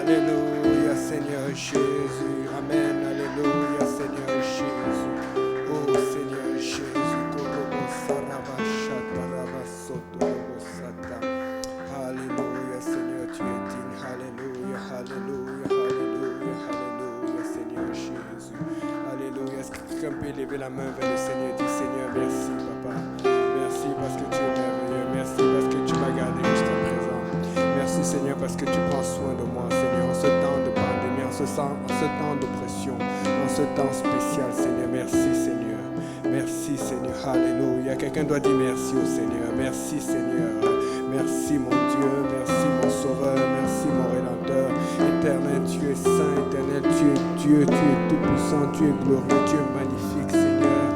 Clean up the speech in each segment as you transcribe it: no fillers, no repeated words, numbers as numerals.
Alléluia, Seigneur Jésus. Amen. Alléluia, Seigneur Jésus. Oh Seigneur Jésus. Alléluia, Seigneur, tu es digne. Alléluia, alléluia, alléluia, alléluia, Seigneur Jésus. Alléluia. Est-ce que quelqu'un peut lever la main vers le Seigneur et dire Seigneur, merci, Papa. Merci parce que tu es merveilleux. Merci parce que tu m'as gardé jusqu'à présent. Merci, Seigneur, parce que tu prends soin de moi, Seigneur, en ce temps de pandémie, en ce temps d'oppression, en ce temps spécial, Seigneur. Merci, Seigneur. Merci, Seigneur. Alléluia. Quelqu'un doit dire merci au Seigneur. Merci, Seigneur. Merci, mon Dieu. Merci, mon Sauveur. Merci, mon Rédempteur. Éternel, tu es saint. Éternel, tu es Dieu. Tu es tout-puissant. Tu es glorieux. Tu es magnifique, Seigneur.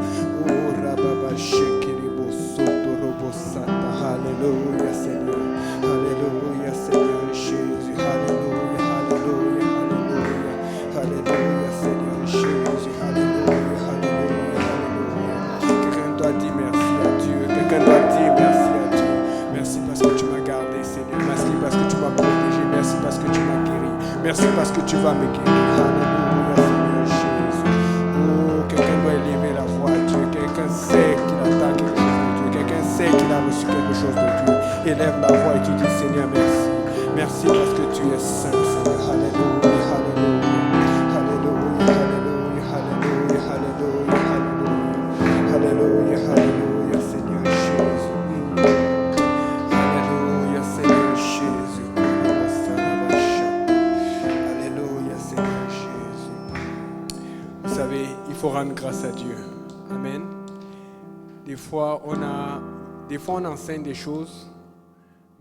Oh, Rababa Shekeribo Soto Robo Sata. Alléluia, Seigneur. Alléluia, Seigneur Jésus. Alléluia, alléluia, alléluia. Alléluia, Seigneur Jésus. Alléluia, alléluia, alléluia. Quelqu'un doit dire merci à Dieu. Quelqu'un doit dire merci à Dieu. Merci parce que tu m'as gardé, Seigneur. Merci parce que tu m'as protégé. Merci parce que tu m'as guéri. Merci parce que tu vas me guérir. Alléluia, Seigneur Jésus. Oh, quelqu'un doit élever la voix à Dieu. Quelqu'un sait qu'il attend quelque chose de Dieu. Quelqu'un sait qu'il a reçu quelque chose de Dieu. Élève la voix et tu dis Seigneur, merci. Merci parce que tu es saint, Seigneur. Alléluia, alléluia. Alléluia, alléluia, alléluia, alléluia, alléluia. Alléluia, alléluia, Seigneur Jésus. Alléluia, Seigneur Jésus. Alléluia, Seigneur Jésus. Vous savez, il faut rendre grâce à Dieu. Amen. Des fois, on enseigne des choses,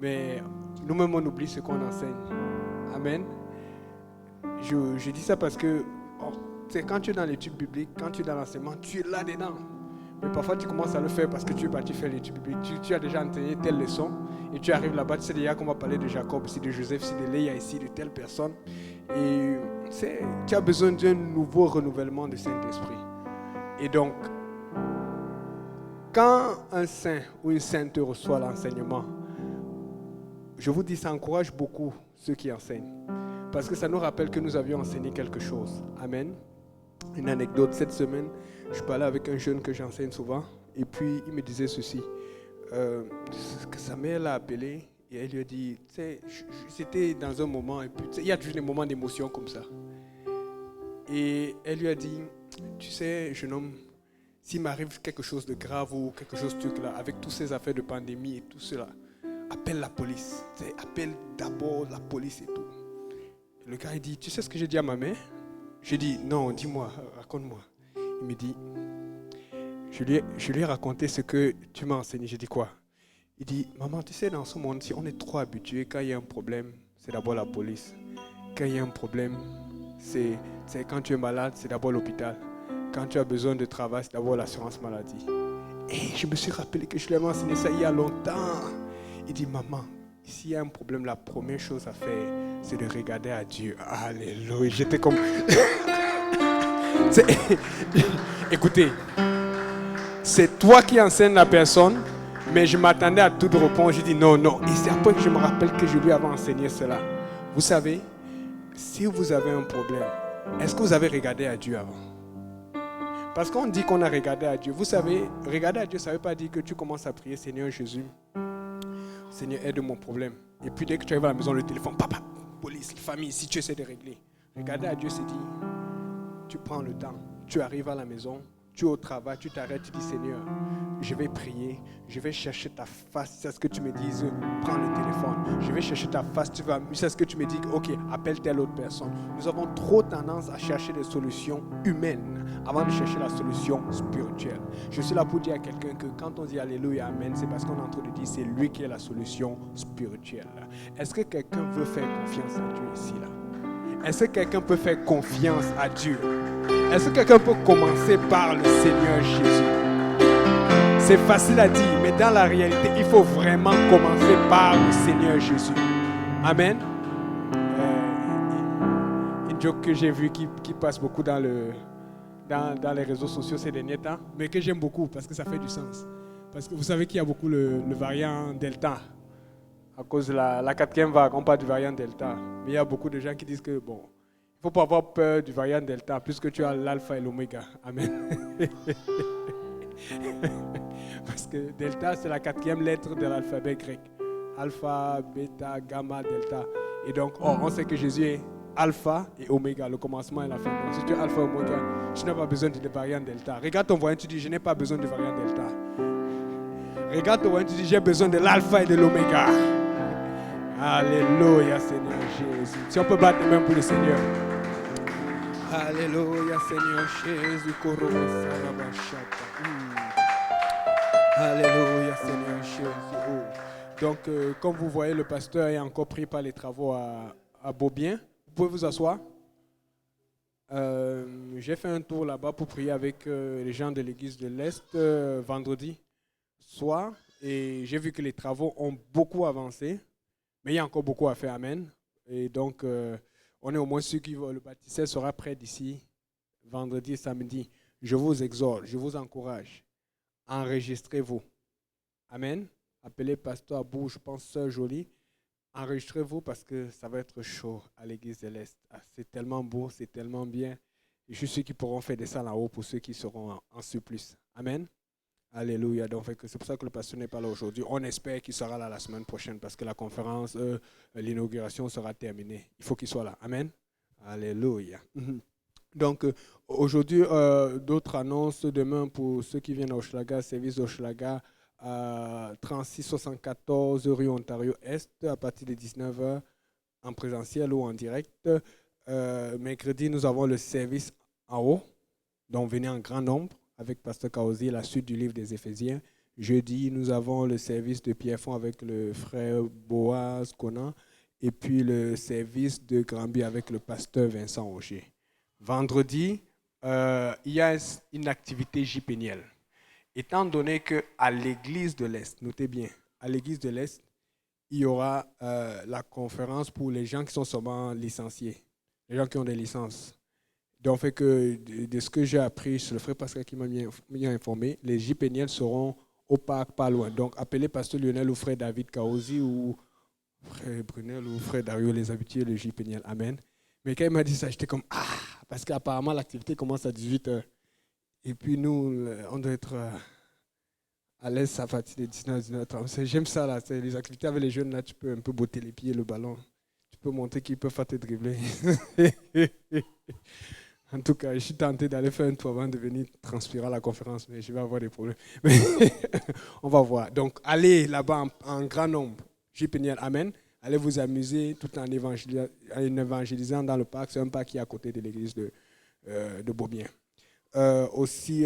mais nous-mêmes, on oublie ce qu'on enseigne. Amen. Je dis ça parce que quand tu es dans l'étude biblique, quand tu es dans l'enseignement, tu es là-dedans. Mais parfois, tu commences à le faire parce que tu es parti faire l'étude biblique. Tu as déjà enseigné telle leçon et tu arrives là-bas. Tu sais déjà qu'on va parler de Jacob, ici de Joseph, ici de Léa, ici de telle personne. Et tu as besoin d'un nouveau renouvellement du Saint-Esprit. Et donc, quand un saint ou une sainte reçoit l'enseignement, je vous dis, ça encourage beaucoup ceux qui enseignent. Parce que ça nous rappelle que nous avions enseigné quelque chose. Amen. Une anecdote, cette semaine, je parlais avec un jeune que j'enseigne souvent. Et puis, il me disait ceci. Que sa mère l'a appelé et elle lui a dit, tu sais, c'était dans un moment, et puis, il y a toujours des moments d'émotion comme ça. Et elle lui a dit, tu sais, jeune homme, s'il m'arrive quelque chose de grave ou quelque chose de truc là, avec toutes ces affaires de pandémie et tout cela, appelle la police. Appelle d'abord la police et tout. Le gars, il dit, tu sais ce que j'ai dit à ma mère? J'ai dit, non, dis-moi, raconte-moi. Il me dit, je lui ai raconté ce que tu m'as enseigné. J'ai dit quoi? Il dit, maman, tu sais, dans ce monde-ci, on est trop habitué. Quand il y a un problème, c'est d'abord la police. Quand il y a un problème, c'est quand tu es malade, c'est d'abord l'hôpital. Quand tu as besoin de travail, c'est d'abord l'assurance maladie. Et je me suis rappelé que je lui avais enseigné ça il y a longtemps. Il dit, maman, s'il y a un problème, la première chose à faire, c'est de regarder à Dieu. Alléluia. J'étais comme... Écoutez, c'est toi qui enseignes la personne, mais je m'attendais à toute réponse. J'ai dit non. Et c'est après que je me rappelle que je lui avais enseigné cela. Vous savez, si vous avez un problème, est-ce que vous avez regardé à Dieu avant? Parce qu'on dit qu'on a regardé à Dieu. Vous savez, regarder à Dieu, ça ne veut pas dire que tu commences à prier, Seigneur Jésus, Seigneur, aide mon problème. Et puis dès que tu arrives à la maison, le téléphone, papa, police, famille, si tu essaies de régler. Regarder à Dieu, c'est dire, tu prends le temps, tu arrives à la maison, tu es au travail, tu t'arrêtes, tu dis, Seigneur, je vais prier, je vais chercher ta face, c'est ce que tu me dises, prends le téléphone, je vais chercher ta face, c'est ce que tu me dis, ok, appelle telle autre personne. Nous avons trop tendance à chercher des solutions humaines avant de chercher la solution spirituelle. Je suis là pour dire à quelqu'un que quand on dit Alléluia, Amen, c'est parce qu'on est en train de dire c'est lui qui est la solution spirituelle. Est-ce que quelqu'un veut faire confiance à Dieu ici, là? Est-ce que quelqu'un peut faire confiance à Dieu? Est-ce que quelqu'un peut commencer par le Seigneur Jésus? C'est facile à dire, mais dans la réalité, il faut vraiment commencer par le Seigneur Jésus. Amen. Une joke que j'ai vue qui passe beaucoup dans les réseaux sociaux ces derniers temps, mais que j'aime beaucoup parce que ça fait du sens. Parce que vous savez qu'il y a beaucoup le variant Delta. à cause de la quatrième vague, on parle du variant Delta. Mais il y a beaucoup de gens qui disent que, bon, il ne faut pas avoir peur du variant Delta, puisque tu as l'alpha et l'oméga. Amen. Parce que Delta, c'est la quatrième lettre de l'alphabet grec. Alpha, bêta, gamma, delta. Et donc, on sait que Jésus est alpha et oméga, le commencement et la fin. Donc, si tu es alpha et oméga, tu n'as pas besoin du variant delta. Regarde ton voisin, tu dis, je n'ai pas besoin du variant delta. Regarde ton voisin, tu dis, j'ai besoin de l'alpha et de l'oméga. Alléluia, Seigneur Jésus. Si on peut battre les mains pour le Seigneur. Alléluia, Seigneur Jésus. Alléluia, Seigneur Jésus. Donc, comme vous voyez, le pasteur est encore pris par les travaux à Beaubien. Vous pouvez vous asseoir. J'ai fait un tour là-bas pour prier avec les gens de l'église de l'Est vendredi soir. Et j'ai vu que les travaux ont beaucoup avancé. Mais il y a encore beaucoup à faire. Amen. Et donc, on est au moins sûr que le baptistère sera prêt d'ici vendredi et samedi. Je vous exhorte, je vous encourage. Enregistrez-vous. Amen. Appelez Pasteur Abou, je pense Sœur Jolie. Enregistrez-vous parce que ça va être chaud à l'église de l'Est. C'est tellement beau, c'est tellement bien. Et je suis sûr qu'ils pourront faire des salles en haut pour ceux qui seront en surplus. Amen. Alléluia. Donc, c'est pour ça que le pasteur n'est pas là aujourd'hui. On espère qu'il sera là la semaine prochaine parce que la conférence, l'inauguration sera terminée. Il faut qu'il soit là. Amen. Alléluia. Donc, aujourd'hui, d'autres annonces. Demain, pour ceux qui viennent à Hochelaga, service d'Hochelaga, 3674 rue Ontario-Est, à partir de 19h, en présentiel ou en direct. Mercredi, nous avons le service en haut, donc venez en grand nombre avec Pasteur Kaozi, la suite du livre des Éphésiens. Jeudi, nous avons le service de Pierrefonds avec le frère Boaz Conan et puis le service de Granby avec le pasteur Vincent Roger. Vendredi, il y a une activité JPNL. Étant donné qu'à l'église de l'Est, notez bien, à l'église de l'Est, il y aura la conférence pour les gens qui sont seulement licenciés, les gens qui ont des licences. Donc, fait que de ce que j'ai appris, c'est le frère Pascal qui m'a bien informé, les JPNL seront au parc pas loin. Donc, appelez Pasteur Lionel ou frère David Kaozi ou frère Brunel ou frère Dario, les habitués, le JPNL. Amen. Mais quand il m'a dit ça, j'étais comme, parce qu'apparemment, l'activité commence à 18h. Et puis, nous, on doit être à l'aise à partir de 19h30. J'aime ça, là. C'est les activités avec les jeunes, là, tu peux un peu botter les pieds, le ballon. Tu peux montrer qu'ils peuvent faire te dribbler. En tout cas, je suis tenté d'aller faire un tour avant de venir transpirer à la conférence, mais je vais avoir des problèmes. On va voir. Donc, allez là-bas en grand nombre. JPNL, amen. Allez vous amuser tout en évangélisant dans le parc. C'est un parc qui est à côté de l'église de Beaubien. Aussi,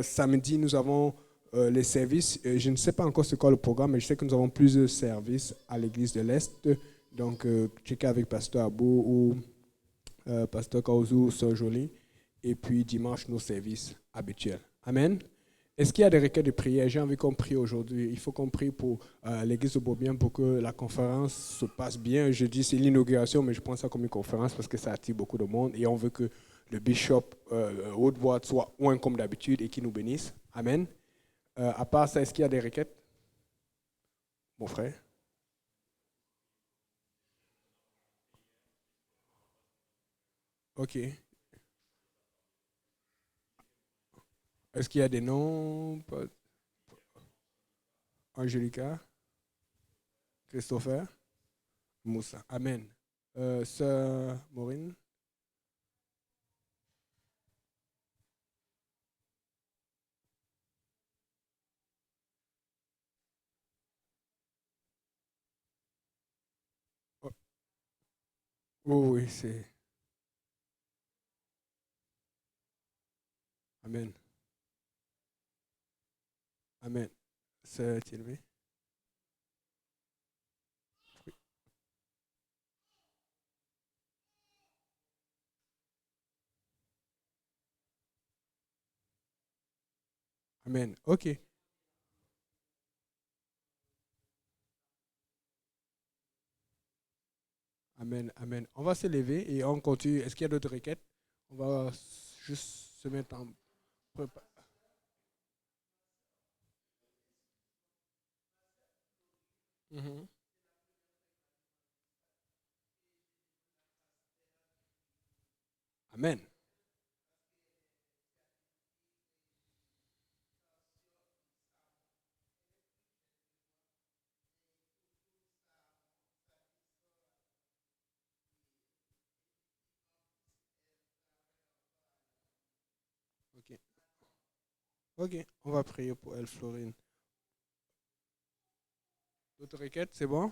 samedi, nous avons les services. Je ne sais pas encore c'est quoi le programme, mais je sais que nous avons plusieurs services à l'église de l'Est. Donc, checker avec Pasteur Abou ou Pasteur Kaouzou, Sœur Jolie. Et puis, dimanche, nos services habituels. Amen. Est-ce qu'il y a des requêtes de prière? J'ai envie qu'on prie aujourd'hui. Il faut qu'on prie pour l'église de Beaubien pour que la conférence se passe bien. Je dis c'est l'inauguration, mais je prends ça comme une conférence parce que ça attire beaucoup de monde. Et on veut que le bishop Haute-Voix soit loin comme d'habitude et qu'il nous bénisse. Amen. À part ça, est-ce qu'il y a des requêtes? Mon frère? OK. Est-ce qu'il y a des noms? Angelica? Christopher? Moussa. Amen. Sœur Maureen? Oh, oui, c'est... Amen. Amen. Sœur Thierry? Amen. OK. Amen. Amen. On va se lever et on continue. Est-ce qu'il y a d'autres requêtes? On va juste se mettre en préparation. Amen. OK. OK, on va prier pour elle, Florine. D'autres requêtes, c'est bon?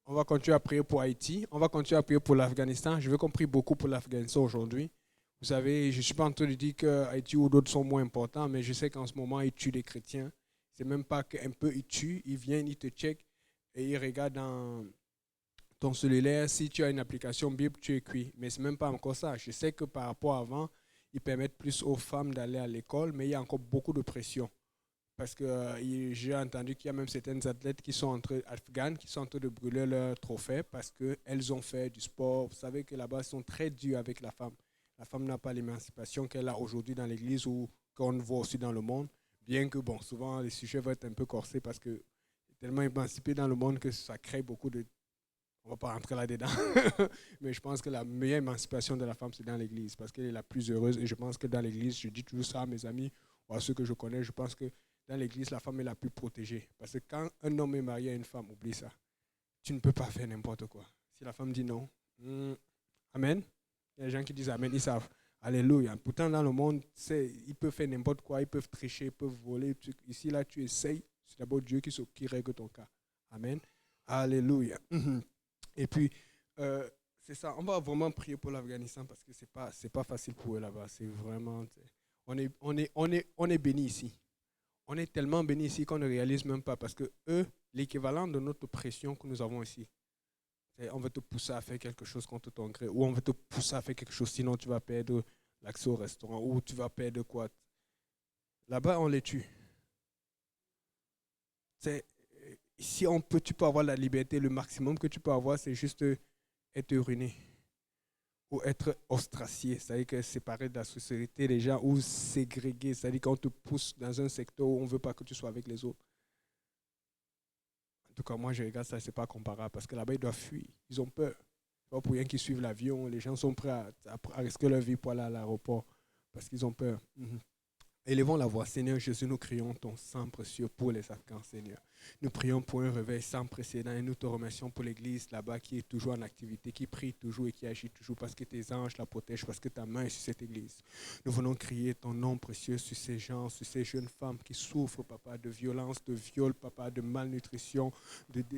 On va continuer à prier pour Haïti. On va continuer à prier pour l'Afghanistan. Je veux qu'on prie beaucoup pour l'Afghanistan aujourd'hui. Vous savez, je ne suis pas en train de dire que Haïti ou d'autres sont moins importants, mais je sais qu'en ce moment, ils tuent des chrétiens. C'est même pas qu'un peu ils tuent, ils viennent, ils te checkent et ils regardent dans ton cellulaire. Si tu as une application Bible, tu es cuit. Mais ce n'est même pas encore ça. Je sais que par rapport à avant, ils permettent plus aux femmes d'aller à l'école, mais il y a encore beaucoup de pression. Parce que j'ai entendu qu'il y a même certaines athlètes qui sont afghanes qui sont en train de brûler leurs trophées parce qu'elles ont fait du sport. Vous savez que là-bas, ils sont très durs avec la femme. La femme n'a pas l'émancipation qu'elle a aujourd'hui dans l'Église ou qu'on voit aussi dans le monde. Bien que, bon, souvent, les sujets vont être un peu corsés parce que c'est tellement émancipé dans le monde que ça crée beaucoup de... On ne va pas rentrer là-dedans. Mais je pense que la meilleure émancipation de la femme, c'est dans l'Église parce qu'elle est la plus heureuse. Et je pense que dans l'Église, je dis toujours ça à mes amis ou à ceux que je connais, je pense que dans l'église, la femme est la plus protégée. Parce que quand un homme est marié à une femme, oublie ça. Tu ne peux pas faire n'importe quoi. Si la femme dit non, amen. Il y a des gens qui disent amen, ils savent. Alléluia. Pourtant, dans le monde, ils peuvent faire n'importe quoi, ils peuvent tricher, ils peuvent voler. Ici, là, tu essayes. C'est d'abord Dieu qui règle ton cas. Amen. Alléluia. Et puis, c'est ça. On va vraiment prier pour l'Afghanistan parce que c'est pas facile pour eux là-bas. C'est vraiment... On est bénis ici. On est tellement bénis ici qu'on ne réalise même pas parce que eux, l'équivalent de notre pression que nous avons ici, c'est on veut te pousser à faire quelque chose contre ton gré ou on veut te pousser à faire quelque chose sinon tu vas perdre l'accès au restaurant ou tu vas perdre quoi. Là-bas, on les tue. C'est, si tu peux avoir la liberté, le maximum que tu peux avoir, c'est juste être ruiné ou être ostracié, c'est-à-dire que séparé de la société des gens ou ségrégué, c'est-à-dire qu'on te pousse dans un secteur où on ne veut pas que tu sois avec les autres. En tout cas, moi, je regarde ça, c'est pas comparable parce que là-bas, ils doivent fuir. Ils ont peur. C'est pas pour rien qu'ils suivent l'avion. Les gens sont prêts à risquer leur vie pour aller à l'aéroport parce qu'ils ont peur. Élevons la voix, Seigneur Jésus, nous crions ton sang précieux pour les Afghans, Seigneur. Nous prions pour un réveil sans précédent et nous te remercions pour l'Église là-bas qui est toujours en activité, qui prie toujours et qui agit toujours parce que tes anges la protègent, parce que ta main est sur cette Église. Nous venons crier ton nom précieux sur ces gens, sur ces jeunes femmes qui souffrent, papa, de violence, de viol, papa, de malnutrition,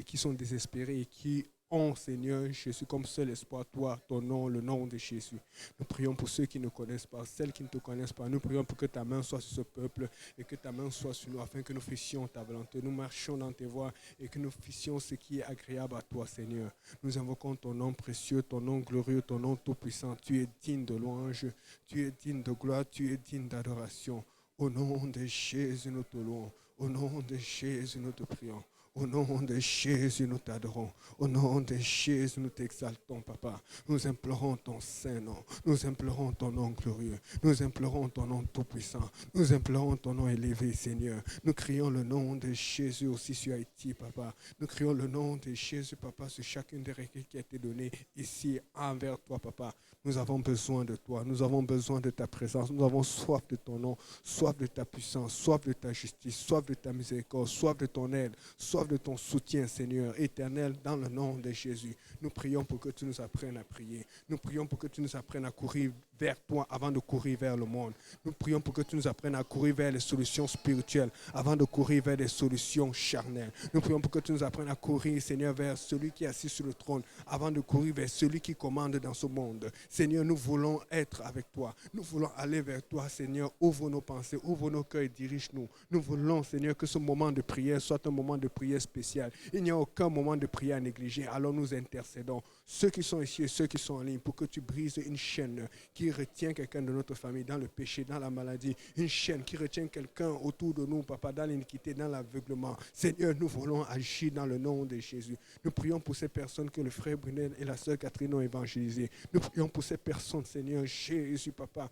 qui sont désespérées et qui ont, Seigneur Jésus, comme seul espoir, toi, ton nom, le nom de Jésus. Nous prions pour ceux qui ne connaissent pas, celles qui ne te connaissent pas. Nous prions pour que ta main soit sur ce peuple et que ta main soit sur nous afin que nous fassions ta volonté. Nous marchions dans tes voies et que nous fassions ce qui est agréable à toi, Seigneur. Nous invoquons ton nom précieux, ton nom glorieux, ton nom tout-puissant. Tu es digne de louange, tu es digne de gloire, tu es digne d'adoration. Au nom de Jésus, nous te louons. Au nom de Jésus, nous te prions. Au nom de Jésus, nous t'adorons. Au nom de Jésus, nous t'exaltons, Papa. Nous implorons ton Saint-Nom. Nous implorons ton nom glorieux. Nous implorons ton nom tout-puissant. Nous implorons ton nom élevé, Seigneur. Nous crions le nom de Jésus aussi sur Haïti, Papa. Nous crions le nom de Jésus, Papa, sur chacune des requêtes qui a été donnée ici envers toi, Papa. Nous avons besoin de toi. Nous avons besoin de ta présence. Nous avons soif de ton nom, soif de ta puissance, soif de ta justice, soif de ta miséricorde, soif de ton aide, soif de ton soutien, Seigneur éternel, dans le nom de Jésus. Nous prions pour que tu nous apprennes à prier. Nous prions pour que tu nous apprennes à courir vers toi avant de courir vers le monde. Nous prions pour que tu nous apprennes à courir vers les solutions spirituelles avant de courir vers des solutions charnelles. Nous prions pour que tu nous apprennes à courir, Seigneur, vers celui qui est assis sur le trône avant de courir vers celui qui commande dans ce monde. Seigneur, nous voulons être avec toi. Nous voulons aller vers toi, Seigneur. Ouvre nos pensées, ouvre nos cœurs et dirige-nous. Nous voulons, Seigneur, que ce moment de prière soit un moment de prière spécial. Il n'y a aucun moment de prière à négliger. Alors nous intercédons, ceux qui sont ici et ceux qui sont en ligne, pour que tu brises une chaîne qui retient quelqu'un de notre famille dans le péché, dans la maladie. Une chaîne qui retient quelqu'un autour de nous, Papa, dans l'iniquité, dans l'aveuglement. Seigneur, nous voulons agir dans le nom de Jésus. Nous prions pour ces personnes que le frère Brunel et la sœur Catherine ont évangélisées. Nous prions pour ces personnes, Seigneur Jésus, Papa,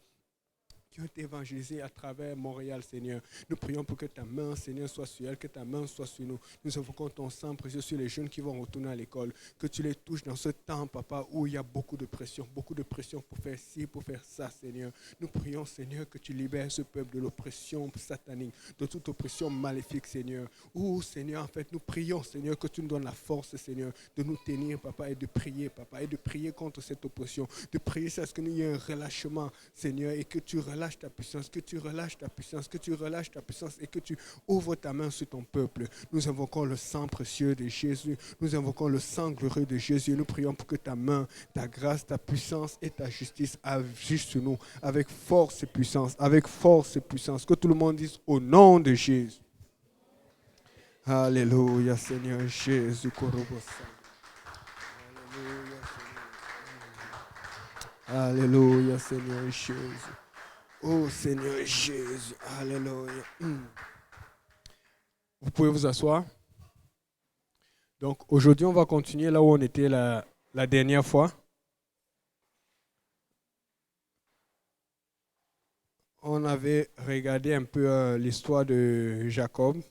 qui ont été évangélisés à travers Montréal, Seigneur. Nous prions pour que ta main, Seigneur, soit sur elle, que ta main soit sur nous. Nous invoquons ton sang précieux sur les jeunes qui vont retourner à l'école. Que tu les touches dans ce temps, Papa, où il y a beaucoup de pression pour faire ci, pour faire ça, Seigneur. Nous prions, Seigneur, que tu libères ce peuple de l'oppression satanique, de toute oppression maléfique, Seigneur. Seigneur, en fait, nous prions, Seigneur, que tu nous donnes la force, Seigneur, de nous tenir, Papa, et de prier, Papa, et de prier contre cette oppression, de prier à ce qu'il y ait un relâchement, Seigneur, et que tu relâches ta puissance, que tu relâches ta puissance, que tu relâches ta puissance, et que tu ouvres ta main sur ton peuple. Nous invoquons le sang précieux de Jésus, nous invoquons le sang glorieux de Jésus, nous prions pour que ta main, ta grâce, ta puissance et ta justice agissent sur nous, avec force et puissance, que tout le monde dise au nom de Jésus. Alléluia, Seigneur Jésus. Alléluia, Seigneur Jésus. Oh, Seigneur Jésus. Alléluia. Vous pouvez vous asseoir. Donc, aujourd'hui, on va continuer là où on était la dernière fois. On avait regardé un peu l'histoire de Jacob.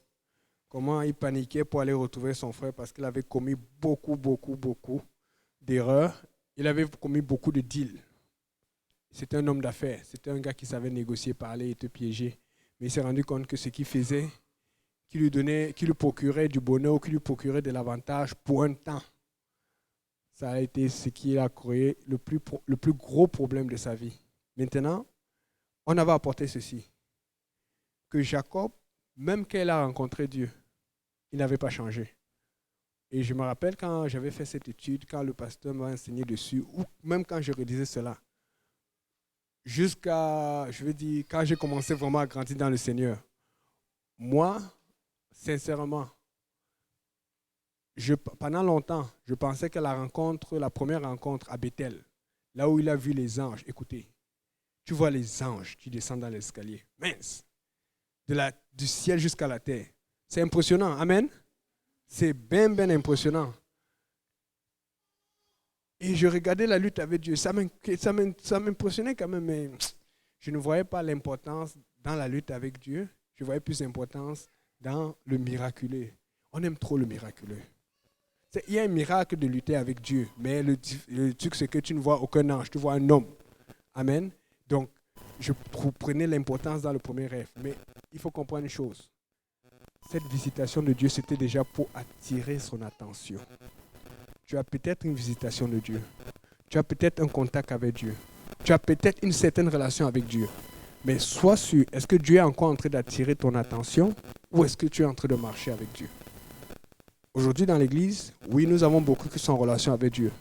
Comment il paniquait pour aller retrouver son frère parce qu'il avait commis beaucoup d'erreurs. Il avait commis beaucoup de deals. C'était un homme d'affaires. C'était un gars qui savait négocier, parler et te piéger. Mais il s'est rendu compte que ce qu'il faisait, qui lui procurait du bonheur, qui lui procurait de l'avantage pour un temps, ça a été ce qui a créé le plus gros problème de sa vie. Maintenant, on avait apporté ceci. Que Jacob, même quand il a rencontré Dieu, il n'avait pas changé. Et je me rappelle quand j'avais fait cette étude, quand le pasteur m'a enseigné dessus, ou même quand je redisais cela, jusqu'à, quand j'ai commencé vraiment à grandir dans le Seigneur, moi, sincèrement, pendant longtemps, je pensais que la première rencontre à Bethel, là où il a vu les anges, écoutez, tu vois les anges qui descendent dans l'escalier, mince, du ciel jusqu'à la terre. C'est impressionnant, amen. C'est bien impressionnant. Et je regardais la lutte avec Dieu. Ça m'impressionnait quand même, mais je ne voyais pas l'importance dans la lutte avec Dieu. Je voyais plus l'importance dans le miraculeux. On aime trop le miraculeux. Il y a un miracle de lutter avec Dieu, mais le truc, c'est que tu ne vois aucun ange, tu vois un homme. Amen. Donc, je prenais l'importance dans le premier rêve. Mais il faut comprendre une chose. Cette visitation de Dieu, c'était déjà pour attirer son attention. Tu as peut-être une visitation de Dieu. Tu as peut-être un contact avec Dieu. Tu as peut-être une certaine relation avec Dieu. Mais sois sûr, est-ce que Dieu est encore en train d'attirer ton attention ou est-ce que tu es en train de marcher avec Dieu? Aujourd'hui dans l'église, oui, nous avons beaucoup qui sont en relation avec Dieu.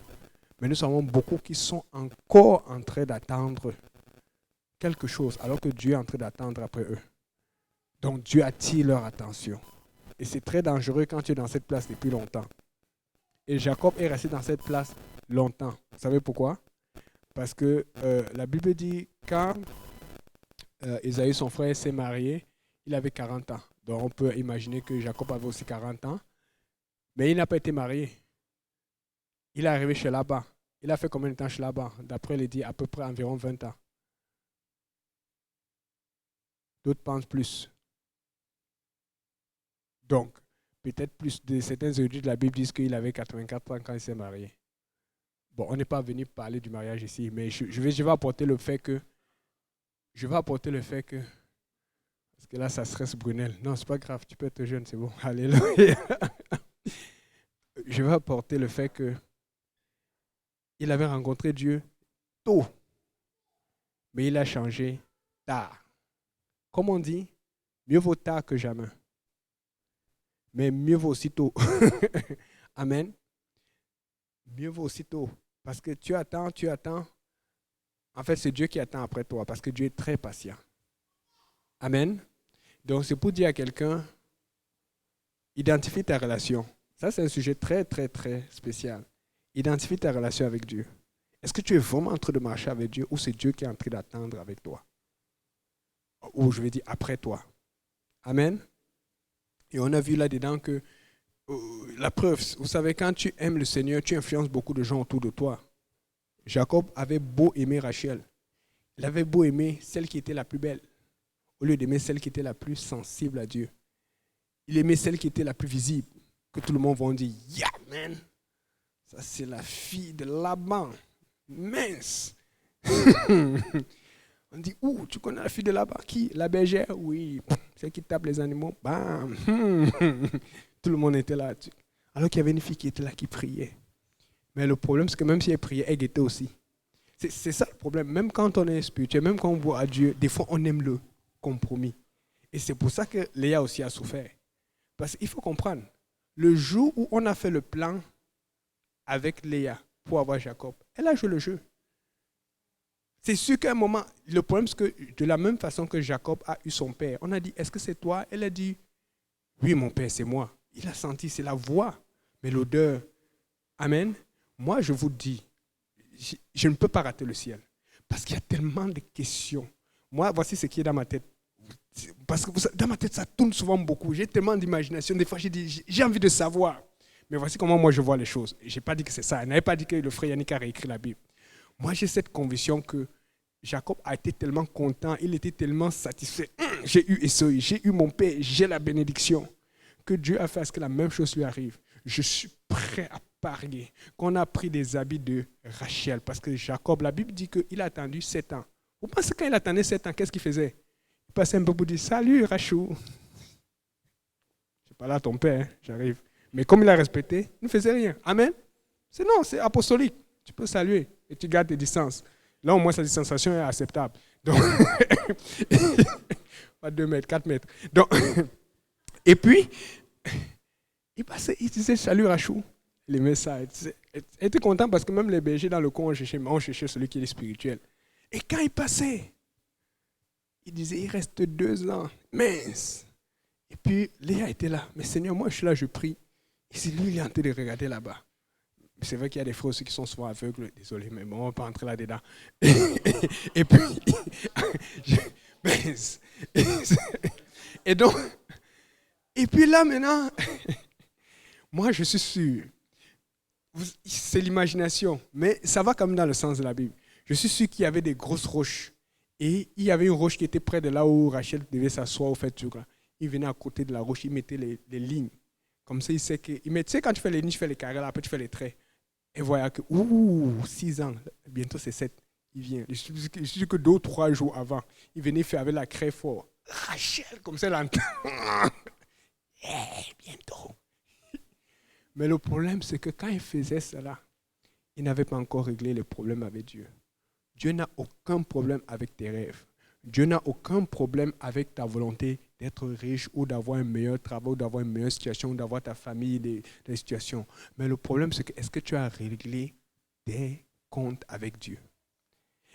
Mais nous avons beaucoup qui sont encore en train d'attendre quelque chose alors que Dieu est en train d'attendre après eux. Donc Dieu attire leur attention. Et c'est très dangereux quand tu es dans cette place depuis longtemps. Et Jacob est resté dans cette place longtemps. Vous savez pourquoi? Parce que la Bible dit quand Ésaü, son frère, s'est marié, il avait 40 ans. Donc on peut imaginer que Jacob avait aussi 40 ans. Mais il n'a pas été marié. Il est arrivé chez Laban. Il a fait combien de temps chez Laban? D'après les dits, à peu près environ 20 ans. D'autres pensent plus. Donc, peut-être plus de certains érudits de la Bible disent qu'il avait 84 ans quand il s'est marié. Bon, on n'est pas venu parler du mariage ici, mais je vais apporter le fait que, parce que là, ça stresse Brunel. Non, c'est pas grave, tu peux être jeune, c'est bon. Alléluia. Je vais apporter le fait que il avait rencontré Dieu tôt, mais il a changé tard. Comme on dit, mieux vaut tard que jamais. Mais mieux vaut aussitôt. Amen. Mieux vaut aussitôt. Parce que tu attends. En fait, c'est Dieu qui attend après toi, parce que Dieu est très patient. Amen. Donc, c'est pour dire à quelqu'un, identifie ta relation. Ça, c'est un sujet très, très, très spécial. Identifie ta relation avec Dieu. Est-ce que tu es vraiment en train de marcher avec Dieu ou c'est Dieu qui est en train d'attendre avec toi? Ou je vais dire après toi. Amen. Et on a vu là-dedans que la preuve, vous savez, quand tu aimes le Seigneur, tu influences beaucoup de gens autour de toi. Jacob avait beau aimer Rachel. Il avait beau aimer celle qui était la plus belle, au lieu d'aimer celle qui était la plus sensible à Dieu. Il aimait celle qui était la plus visible, que tout le monde va dire, yeah man, ça c'est la fille de Laban, mince. On dit, ouh, tu connais la fille de Laban, qui? La bergère? Oui, celle qui tape les animaux, bam. Tout le monde était là. Alors qu'il y avait une fille qui était là, qui priait. Mais le problème, c'est que même si elle priait, elle guettait aussi. C'est ça le problème. Même quand on est spirituel, même quand on voit à Dieu, des fois on aime le compromis. Et c'est pour ça que Léa aussi a souffert. Parce qu'il faut comprendre, le jour où on a fait le plan avec Léa pour avoir Jacob, elle a joué le jeu. C'est sûr qu'à un moment, le problème c'est que de la même façon que Jacob a eu son père, on a dit, est-ce que c'est toi? Elle a dit, oui mon père, c'est moi. Il a senti, c'est la voix, mais l'odeur. Amen. Moi je vous dis, je ne peux pas rater le ciel. Parce qu'il y a tellement de questions. Moi, voici ce qui est dans ma tête. Parce que dans ma tête, ça tourne souvent beaucoup. J'ai tellement d'imagination. Des fois, j'ai envie de savoir. Mais voici comment moi, je vois les choses. Je n'ai pas dit que c'est ça. Je n'avais pas dit que le frère Yannick a réécrit la Bible. Moi, j'ai cette conviction que Jacob a été tellement content. Il était tellement satisfait. J'ai eu Esau, j'ai eu mon père, j'ai la bénédiction. Que Dieu a fait à ce que la même chose lui arrive. Je suis prêt à parier qu'on a pris des habits de Rachel. Parce que Jacob, la Bible dit qu'il a attendu 7 ans. Vous pensez quand il attendait 7 ans, qu'est-ce qu'il faisait? Il passait un peu pour dire, salut Rachou. Je parle à ton père, j'arrive. Mais comme il a respecté, il ne faisait rien. Amen. C'est apostolique. Tu peux saluer et tu gardes tes distances. Là, au moins, sa distanciation est acceptable. Donc, pas 2 mètres, 4 mètres. Donc, et puis, il disait salut Rachou. Il aimait ça. Il était content parce que même les bergers dans le coin ont cherché celui qui est spirituel. Et quand il passait, il disait, il reste 2 ans. Mince. Et puis, Léa était là. Mais Seigneur, moi, je suis là, je prie. Et c'est lui, il est en train de regarder là-bas. C'est vrai qu'il y a des frères aussi qui sont souvent aveugles. Désolé, mais bon, on ne va pas entrer là-dedans. Et puis, mince. Et donc, et puis là, maintenant, moi, je suis sûr, c'est l'imagination, mais ça va comme dans le sens de la Bible. Je suis sûr qu'il y avait des grosses roches. Et il y avait une roche qui était près de là où Rachel devait s'asseoir au fait. Il venait à côté de la roche, il mettait les lignes. Comme ça, il sait que... Tu sais, quand tu fais les lignes, tu fais les carrés, là, après tu fais les traits. Et voilà que, 6 ans, bientôt c'est 7. Il vient. Je suis sûr que 2 ou 3 jours avant, il venait faire avec la craie fort. Rachel, comme ça, elle entend. Bientôt. Mais le problème, c'est que quand il faisait cela, il n'avait pas encore réglé le problème avec Dieu. Dieu n'a aucun problème avec tes rêves. Dieu n'a aucun problème avec ta volonté d'être riche ou d'avoir un meilleur travail, ou d'avoir une meilleure situation, ou d'avoir ta famille, des situations. Mais le problème, c'est que est-ce que tu as réglé tes comptes avec Dieu?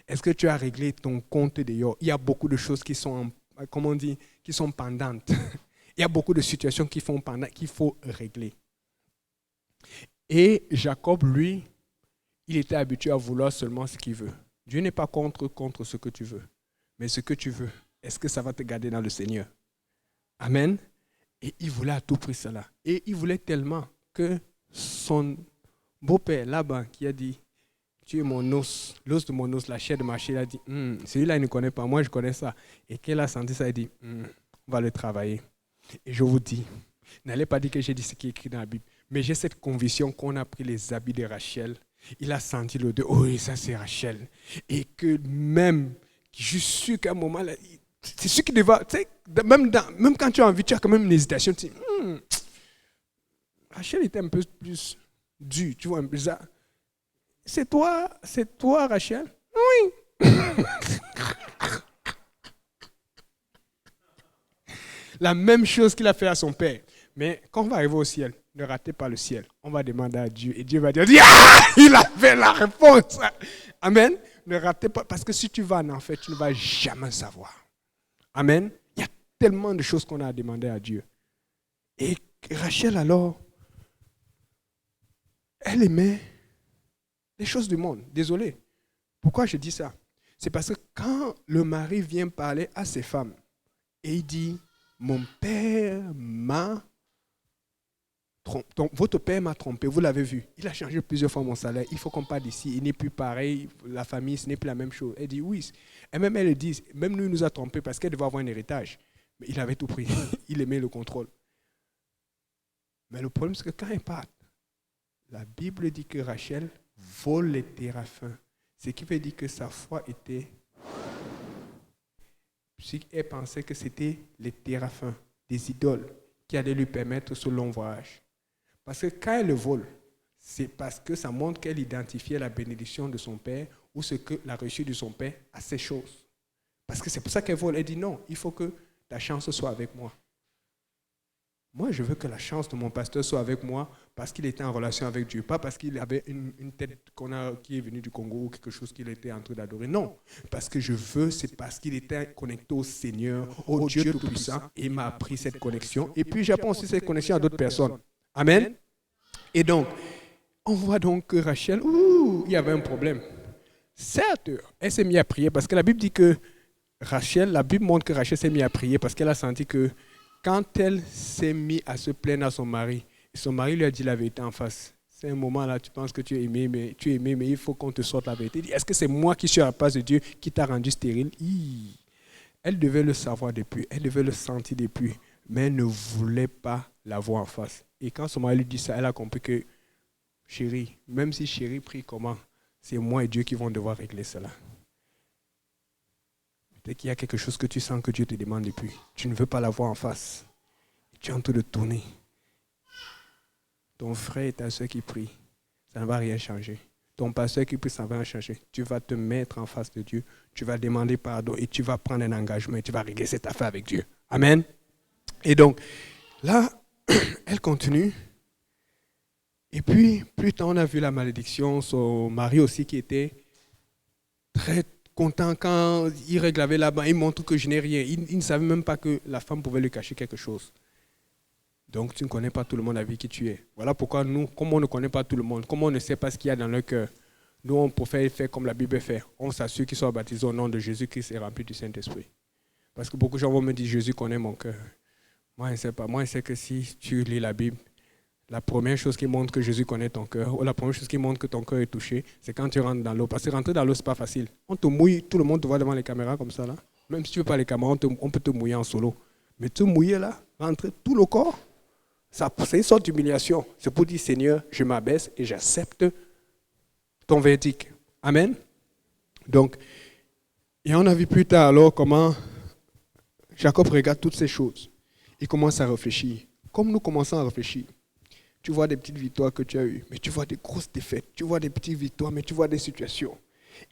Est-ce que tu as réglé ton compte dehors? Il y a beaucoup de choses qui sont, comment on dit, qui sont pendantes. Il y a beaucoup de situations qui font pendant, qu'il faut régler. Et Jacob, lui, il était habitué à vouloir seulement ce qu'il veut. Dieu n'est pas contre ce que tu veux. Mais ce que tu veux, est-ce que ça va te garder dans le Seigneur? Amen. Et il voulait à tout prix cela. Et il voulait tellement que son beau-père, Laban, qui a dit, tu es mon os, l'os de mon os, la chair de ma chair, il a dit, celui-là, il ne connaît pas, moi je connais ça. Et qu'elle a senti ça, il a dit, on va le travailler. Et je vous dis, n'allez pas dire que j'ai dit ce qui est écrit dans la Bible, mais j'ai cette conviction qu'on a pris les habits de Rachel. Il a senti l'odeur, oh oui, ça c'est Rachel. Et que même, je suis sûr qu'à un moment, là, c'est sûr qu'il devait, tu sais, même quand tu as envie, tu as quand même une hésitation. Tu dis, Rachel était un peu plus dure, tu vois, un peu ça. C'est toi, Rachel? Oui. La même chose qu'il a fait à son père. Mais quand on va arriver au ciel, ne ratez pas le ciel. On va demander à Dieu et Dieu va dire, il avait la réponse. Amen. Ne ratez pas, parce que si tu vas en enfer, tu ne vas jamais savoir. Amen. Il y a tellement de choses qu'on a à demander à Dieu. Et Rachel alors, elle aimait les choses du monde. Désolé. Pourquoi je dis ça? C'est parce que quand le mari vient parler à ses femmes et il dit, mon père m'a Votre père m'a trompé, vous l'avez vu. Il a changé plusieurs fois mon salaire. Il faut qu'on parte d'ici. Il n'est plus pareil. La famille, ce n'est plus la même chose. Elle dit oui. Et même elle dit, même nous, il nous a trompés parce qu'elle devait avoir un héritage. Mais il avait tout pris. Il aimait le contrôle. Mais le problème, c'est que quand elle part, la Bible dit que Rachel vole les téraphins. Ce qui veut dire que sa foi était... Elle pensait que c'était les téraphins, des idoles, qui allaient lui permettre ce long voyage. Parce que quand elle le vole, c'est parce que ça montre qu'elle identifiait la bénédiction de son père ou ce que la réussite de son père à ces choses. Parce que c'est pour ça qu'elle vole. Elle dit non, il faut que ta chance soit avec moi. Moi, je veux que la chance de mon pasteur soit avec moi parce qu'il était en relation avec Dieu, pas parce qu'il avait une tête qui est venue du Congo ou quelque chose qu'il était en train d'adorer. Non, parce que je veux, c'est parce qu'il était connecté au Seigneur, au Dieu Tout-Puissant, et il m'a appris cette connexion. Et puis, j'apprends aussi cette connexion à d'autres personnes. Amen. Et donc, on voit donc que Rachel, il y avait un problème. Certes, elle s'est mise à prier parce que la Bible dit que la Bible montre que Rachel s'est mise à prier parce qu'elle a senti que quand elle s'est mise à se plaindre à son mari, et son mari lui a dit la vérité en face. C'est un moment là, tu penses que tu es aimé, mais il faut qu'on te sorte la vérité. Est-ce que c'est moi qui suis à la place de Dieu qui t'a rendu stérile? Elle devait le savoir depuis, elle devait le sentir depuis, mais elle ne voulait pas la voir en face. Et quand son mari lui dit ça, elle a compris que, chérie, même si chérie prie comment, c'est moi et Dieu qui vont devoir régler cela. Peut-être qu'il y a quelque chose que tu sens que Dieu te demande depuis. Tu ne veux pas la voir en face. Tu es en train de tourner. Ton frère et ta soeur qui prient, ça ne va rien changer. Ton pasteur qui prie, ça ne va rien changer. Tu vas te mettre en face de Dieu, tu vas demander pardon et tu vas prendre un engagement et tu vas régler cette affaire avec Dieu. Amen. Et donc, là, elle continue. Et puis, plus tard, on a vu la malédiction. Son mari aussi qui était très content quand il règle là-bas. Il montre que je n'ai rien. Il ne savait même pas que la femme pouvait lui cacher quelque chose. Donc, tu ne connais pas tout le monde avec qui tu es. Voilà pourquoi nous, comme on ne connaît pas tout le monde, comme on ne sait pas ce qu'il y a dans leur cœur, nous, on préfère faire comme la Bible fait. On s'assure qu'ils soient baptisés au nom de Jésus-Christ et remplis du Saint-Esprit. Parce que beaucoup de gens vont me dire, Jésus connaît mon cœur. Moi, je ne sais pas. Moi, je sais que si tu lis la Bible, la première chose qui montre que Jésus connaît ton cœur, ou la première chose qui montre que ton cœur est touché, c'est quand tu rentres dans l'eau. Parce que rentrer dans l'eau, ce n'est pas facile. On te mouille, tout le monde te voit devant les caméras comme ça, là. Même si tu ne veux pas les caméras, on peut te mouiller en solo. Mais te mouiller là, rentrer tout le corps, c'est une sorte d'humiliation. C'est pour dire, Seigneur, je m'abaisse et j'accepte ton verdict. Amen. Donc, et on a vu plus tard alors comment Jacob regarde toutes ces choses. Il commence à réfléchir. Comme nous commençons à réfléchir, tu vois des petites victoires que tu as eues, mais tu vois des grosses défaites. Tu vois des petites victoires, mais tu vois des situations.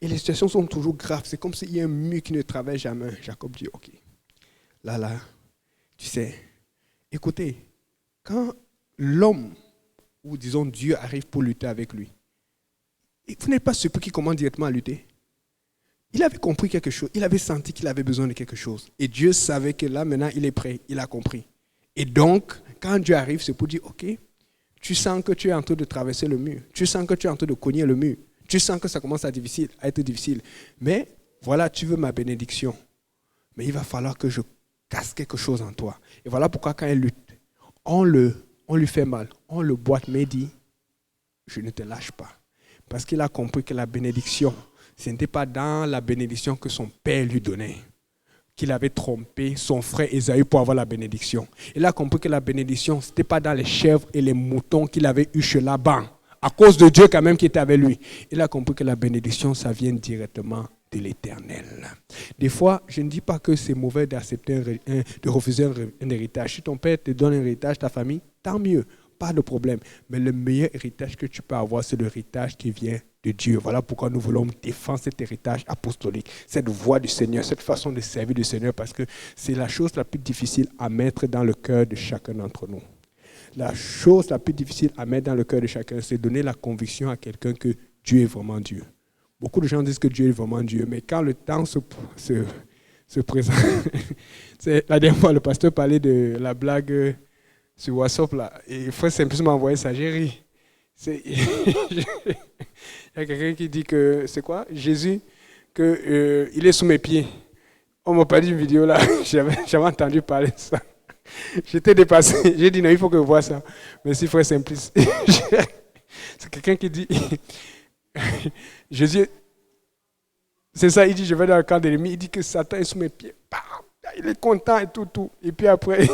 Et les situations sont toujours graves. C'est comme s'il y a un mur qui ne travaille jamais. Jacob dit, ok, là, tu sais, écoutez, quand l'homme, ou disons Dieu, arrive pour lutter avec lui, vous n'êtes pas surpris qu'il commence directement à lutter. Il avait compris quelque chose, il avait senti qu'il avait besoin de quelque chose. Et Dieu savait que là, maintenant, il est prêt, il a compris. Et donc, quand Dieu arrive, c'est pour dire, ok, tu sens que tu es en train de traverser le mur, tu sens que tu es en train de cogner le mur, tu sens que ça commence à être difficile. Mais voilà, tu veux ma bénédiction. Mais il va falloir que je casse quelque chose en toi. Et voilà pourquoi quand il lutte, on lui fait mal, on le boite, mais il dit, je ne te lâche pas. Parce qu'il a compris que la bénédiction, ce n'était pas dans la bénédiction que son père lui donnait, qu'il avait trompé son frère Ésaü pour avoir la bénédiction. Il a compris que la bénédiction, ce n'était pas dans les chèvres et les moutons qu'il avait eu chez Laban, à cause de Dieu quand même qui était avec lui. Il a compris que la bénédiction, ça vient directement de l'Éternel. Des fois, je ne dis pas que c'est mauvais d'accepter de refuser un héritage. Si ton père te donne un héritage, ta famille, tant mieux, pas de problème. Mais le meilleur héritage que tu peux avoir, c'est l'héritage qui vient de Dieu. Voilà pourquoi nous voulons défendre cet héritage apostolique, cette voie du Seigneur, cette façon de servir le Seigneur, parce que c'est la chose la plus difficile à mettre dans le cœur de chacun d'entre nous. La chose la plus difficile à mettre dans le cœur de chacun, c'est donner la conviction à quelqu'un que Dieu est vraiment Dieu. Beaucoup de gens disent que Dieu est vraiment Dieu, mais quand le temps se présente, la dernière fois, le pasteur parlait de la blague sur WhatsApp, là, et il faut simplement envoyer ça, j'ai ri. Il y a quelqu'un qui dit que, c'est quoi, Jésus, qu'il est sous mes pieds. On m'a pas dit une vidéo là, j'avais entendu parler de ça. J'étais dépassé. J'ai dit non, il faut que je voie ça. Merci, frère Simplice. C'est quelqu'un qui dit, Jésus, c'est ça, il dit, je vais dans le camp de l'ennemi. Il dit que Satan est sous mes pieds. Bam! Il est content et tout. Et puis après,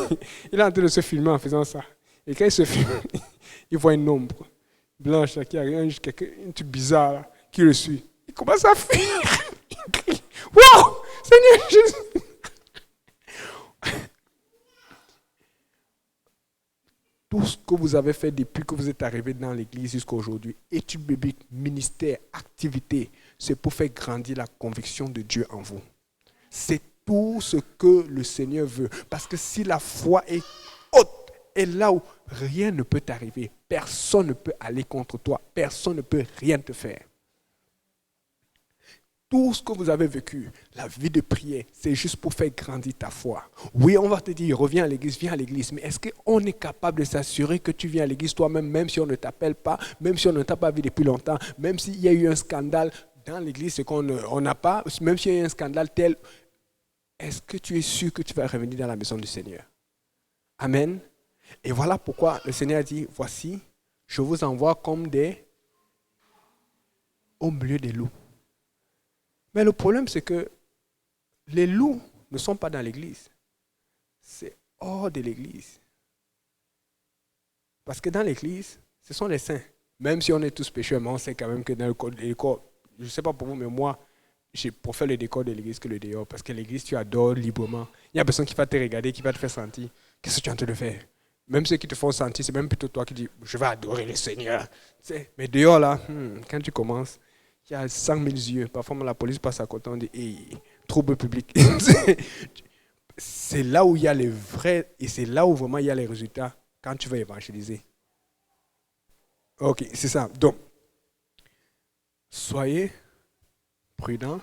il est en train de se filmer en faisant ça. Et quand il se filme, il voit une ombre blanche là, qui arrive, un truc bizarre là, qui le suit. Il commence à fuir. Il crie, wow! Seigneur Jésus! Tout ce que vous avez fait depuis que vous êtes arrivé dans l'église jusqu'à aujourd'hui, études bibliques, ministère, activité, c'est pour faire grandir la conviction de Dieu en vous. C'est tout ce que le Seigneur veut. Parce que si la foi est haute, et là où rien ne peut t'arriver, personne ne peut aller contre toi, personne ne peut rien te faire. Tout ce que vous avez vécu, la vie de prière, c'est juste pour faire grandir ta foi. Oui, on va te dire, reviens à l'église, viens à l'église. Mais est-ce qu'on est capable de s'assurer que tu viens à l'église toi-même, même si on ne t'appelle pas, même si on ne t'a pas vu depuis longtemps, même s'il y a eu un scandale dans l'église, c'est qu'on n'a pas, même s'il y a eu un scandale tel, est-ce que tu es sûr que tu vas revenir dans la maison du Seigneur? Amen. Et voilà pourquoi le Seigneur dit, voici, je vous envoie comme des au milieu des loups. Mais le problème, c'est que les loups ne sont pas dans l'église. C'est hors de l'église. Parce que dans l'église, ce sont les saints. Même si on est tous pécheurs, mais on sait quand même que dans le décor, je ne sais pas pour vous, mais moi, je préfère le décor de l'église que le dehors. Parce que l'église, tu adores librement. Il y a personne qui va te regarder, qui va te faire sentir. Qu'est-ce que tu es en train de faire? Même ceux qui te font sentir, c'est même plutôt toi qui dis, je vais adorer le Seigneur. Mais dehors, là, quand tu commences, il y a 100 000 yeux. Parfois, la police passe à côté, on dit, hey, trouble public. C'est là où il y a les vrais, et c'est là où vraiment il y a les résultats quand tu vas évangéliser. Ok, c'est ça. Donc, soyez prudents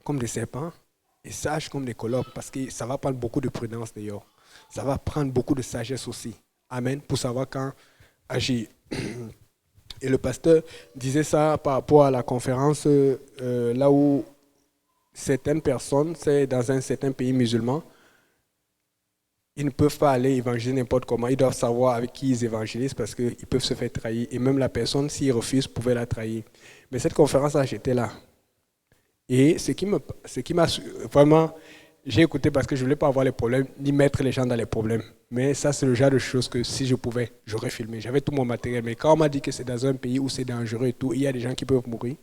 comme des serpents et sages comme des colobes, parce que ça va prendre beaucoup de prudence d'ailleurs. Ça va prendre beaucoup de sagesse aussi. Amen, pour savoir quand agir. Et le pasteur disait ça par rapport à la conférence là où certaines personnes, c'est dans un certain pays musulman, ils ne peuvent pas aller évangéliser n'importe comment. Ils doivent savoir avec qui ils évangélisent parce qu'ils peuvent se faire trahir. Et même la personne, s'ils refusent, pouvait la trahir. Mais cette conférence-là, j'étais là. Et ce qui m'a vraiment... J'ai écouté parce que je ne voulais pas avoir les problèmes, ni mettre les gens dans les problèmes. Mais ça, c'est le genre de choses que si je pouvais, j'aurais filmé. J'avais tout mon matériel. Mais quand on m'a dit que c'est dans un pays où c'est dangereux et tout, il y a des gens qui peuvent mourir,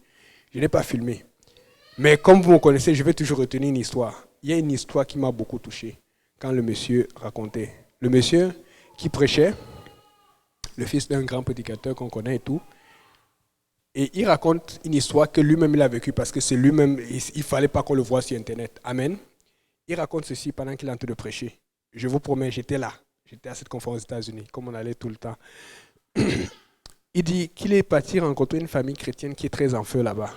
je n'ai pas filmé. Mais comme vous me connaissez, je vais toujours retenir une histoire. Il y a une histoire qui m'a beaucoup touché quand le monsieur racontait. Le monsieur qui prêchait, le fils d'un grand prédicateur qu'on connaît et tout, et il raconte une histoire que lui-même il a vécue parce que c'est lui-même, il ne fallait pas qu'on le voie sur Internet. Amen. Il raconte ceci pendant qu'il est en train de prêcher. Je vous promets, j'étais là. J'étais à cette conférence aux États-Unis, comme on allait tout le temps. Il dit qu'il est parti rencontrer une famille chrétienne qui est très en feu là-bas.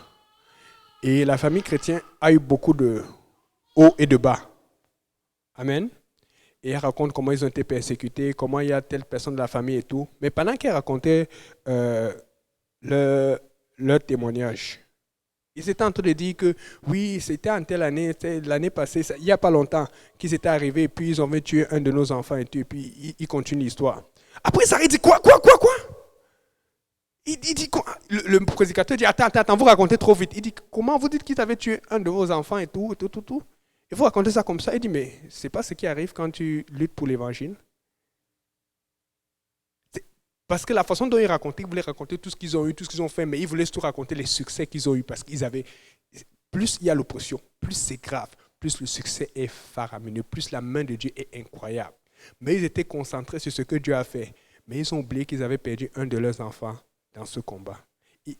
Et la famille chrétienne a eu beaucoup de hauts et de bas. Amen. Et il raconte comment ils ont été persécutés, comment il y a telle personne de la famille et tout. Mais pendant qu'il racontait leur témoignage, ils étaient en train de dire que oui, c'était en telle année, l'année passée, il n'y a pas longtemps, qu'ils étaient arrivés et puis ils ont tué un de nos enfants et tout, et puis ils continuent l'histoire. Après, ça il dit quoi? Il dit quoi? Le prédicateur dit attends, vous racontez trop vite. Il dit comment vous dites qu'ils avaient tué un de vos enfants et tout. Et vous racontez ça comme ça. Il dit mais c'est pas ce qui arrive quand tu luttes pour l'évangile. Parce que la façon dont ils racontaient, ils voulaient raconter tout ce qu'ils ont eu, tout ce qu'ils ont fait, mais ils voulaient surtout raconter les succès qu'ils ont eu parce qu'ils avaient. Plus il y a l'oppression, plus c'est grave, plus le succès est faramineux, plus la main de Dieu est incroyable. Mais ils étaient concentrés sur ce que Dieu a fait. Mais ils ont oublié qu'ils avaient perdu un de leurs enfants dans ce combat.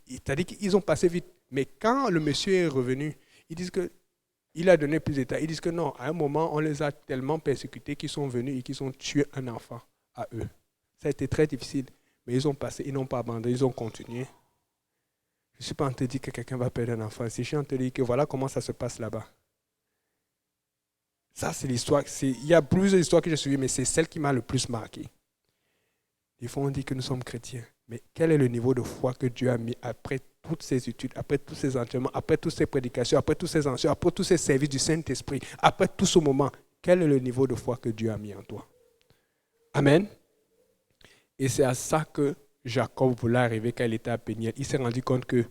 C'est-à-dire qu'ils ont passé vite. Mais quand le monsieur est revenu, ils disent qu'il a donné plus de détails. Ils disent que non, à un moment, on les a tellement persécutés qu'ils sont venus et qu'ils ont tué un enfant à eux. Ça a été très difficile. Mais ils ont passé, ils n'ont pas abandonné, ils ont continué. Je ne suis pas en train de dire que quelqu'un va perdre un enfant. Si je suis en train de dire que voilà comment ça se passe là-bas. Ça, c'est l'histoire. Il y a plusieurs histoires que j'ai suivies, mais c'est celle qui m'a le plus marqué. Des fois, on dit que nous sommes chrétiens. Mais quel est le niveau de foi que Dieu a mis après toutes ces études, après tous ces entraînements, après toutes ces prédications, après tous ces enseignements, après tous ces services du Saint-Esprit, après tout ce moment? quel est le niveau de foi que Dieu a mis en toi. Amen. Et c'est à ça que Jacob voulait arriver quand il était à Péniel. Il s'est rendu compte que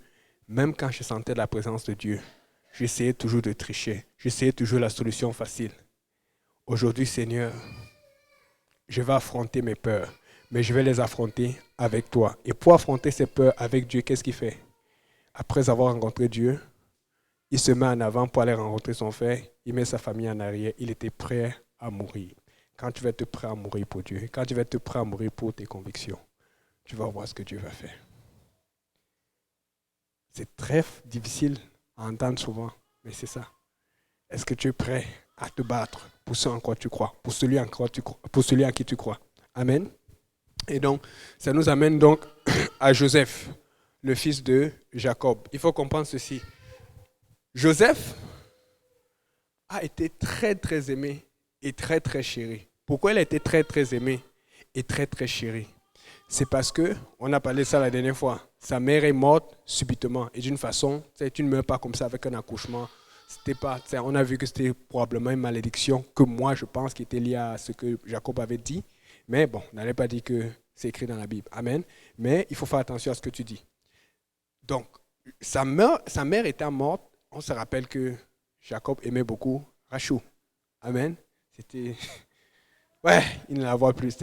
même quand je sentais la présence de Dieu, j'essayais toujours de tricher. J'essayais toujours la solution facile. Aujourd'hui, Seigneur, je vais affronter mes peurs, mais je vais les affronter avec toi. Et pour affronter ces peurs avec Dieu, qu'est-ce qu'il fait? Après avoir rencontré Dieu, il se met en avant pour aller rencontrer son frère. Il met sa famille en arrière. Il était prêt à mourir. Quand tu vas être prêt à mourir pour Dieu, quand tu vas être prêt à mourir pour tes convictions, tu vas voir ce que Dieu va faire. C'est très difficile à entendre souvent, mais c'est ça. Est-ce que tu es prêt à te battre pour ce en quoi tu crois, pour celui en qui tu crois? Amen. Et donc, ça nous amène donc à Joseph, le fils de Jacob. Il faut comprendre ceci. Joseph a été très, très aimé et très, très chéri. Pourquoi il a été très, très aimé et très, très chéri? C'est parce que, on a parlé de ça la dernière fois, sa mère est morte subitement. Et d'une façon, tu ne meurs pas comme ça avec un accouchement. C'était pas, on a vu que c'était probablement une malédiction que moi, je pense, qui était liée à ce que Jacob avait dit. Mais bon, on n'allait pas dire que c'est écrit dans la Bible. Amen. Mais il faut faire attention à ce que tu dis. Donc, sa mère étant morte, on se rappelle que Jacob aimait beaucoup Rachel. Amen. C'était... Ouais, il ne la voit plus.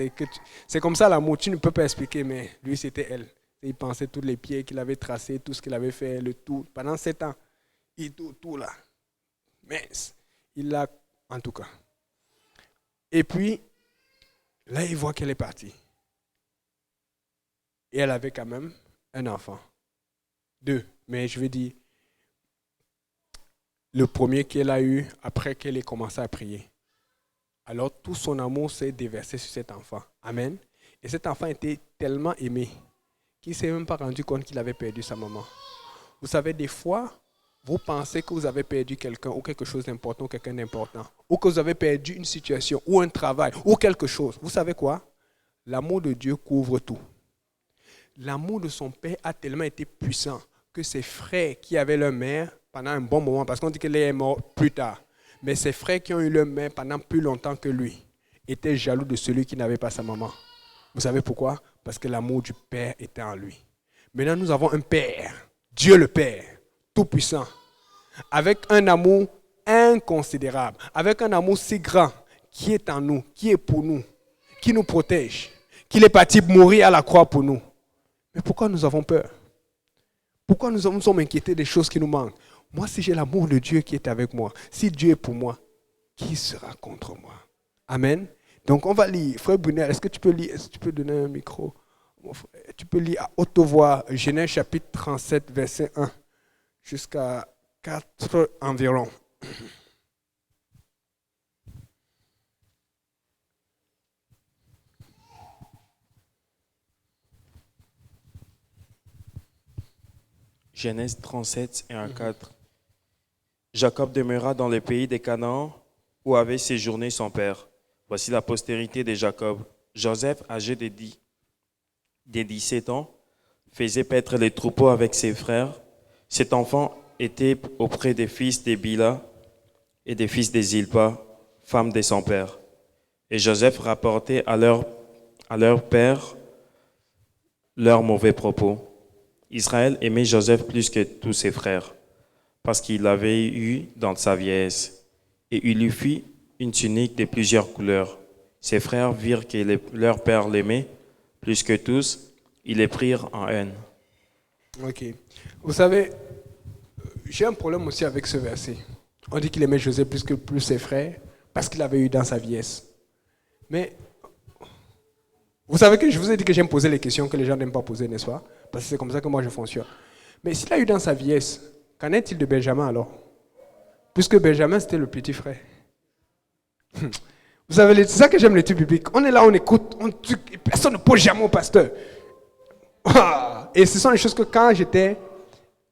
C'est comme ça l'amour, tu ne peux pas expliquer, mais lui, c'était elle. Il pensait tous les pieds qu'il avait tracés, tout ce qu'il avait fait, le tout. Pendant 7 ans, tout là. Mais il l'a, en tout cas. Et puis, là, il voit qu'elle est partie. Et elle avait quand même un enfant. 2. Mais je veux dire, le premier qu'elle a eu après qu'elle ait commencé à prier. Alors tout son amour s'est déversé sur cet enfant. Amen. Et cet enfant était tellement aimé qu'il ne s'est même pas rendu compte qu'il avait perdu sa maman. Vous savez, des fois, vous pensez que vous avez perdu quelqu'un ou quelque chose d'important ou quelqu'un d'important. Ou que vous avez perdu une situation ou un travail ou quelque chose. Vous savez quoi? L'amour de Dieu couvre tout. L'amour de son père a tellement été puissant que ses frères qui avaient leur mère pendant un bon moment, parce qu'on dit qu'elle est morte plus tard, mais ses frères qui ont eu leur mère pendant plus longtemps que lui étaient jaloux de celui qui n'avait pas sa maman. Vous savez pourquoi? Parce que l'amour du Père était en lui. Maintenant, nous avons un Père, Dieu le Père, tout-puissant, avec un amour inconsidérable, avec un amour si grand qui est en nous, qui est pour nous, qui nous protège, qu'il est parti mourir à la croix pour nous. Mais pourquoi nous avons peur? Pourquoi nous sommes inquiétés des choses qui nous manquent? Moi, si j'ai l'amour de Dieu qui est avec moi, si Dieu est pour moi, qui sera contre moi? Amen. Donc, on va lire. Frère Brunel, est-ce que tu peux lire? Est-ce que tu peux donner un micro? Tu peux lire à haute voix Genèse chapitre 37, verset 1 jusqu'à 4 environ. Genèse 37 et 1-4. Jacob demeura dans le pays des Canaan où avait séjourné son père. Voici la postérité de Jacob. Joseph, âgé de 17 ans, faisait paître les troupeaux avec ses frères. Cet enfant était auprès des fils de Bila et des fils de Zilpa, femme de son père. Et Joseph rapportait à leur père leurs mauvais propos. Israël aimait Joseph plus que tous ses frères, parce qu'il l'avait eu dans sa vieillesse, et il lui fit une tunique de plusieurs couleurs. Ses frères virent que leur père l'aimait plus que tous, ils les prirent en haine. Ok. Vous savez, j'ai un problème aussi avec ce verset. On dit qu'il aimait Joseph plus que ses frères, parce qu'il l'avait eu dans sa vieillesse. Mais, vous savez que je vous ai dit que j'aime poser les questions que les gens n'aiment pas poser, n'est-ce pas? Parce que c'est comme ça que moi je fonctionne. Mais s'il a eu dans sa vieillesse, qu'en est-il de Benjamin alors? Puisque Benjamin c'était le petit frère. Vous savez, c'est ça que j'aime l'étude biblique. On est là, on écoute, personne ne pose jamais au pasteur. Et ce sont les choses que quand j'étais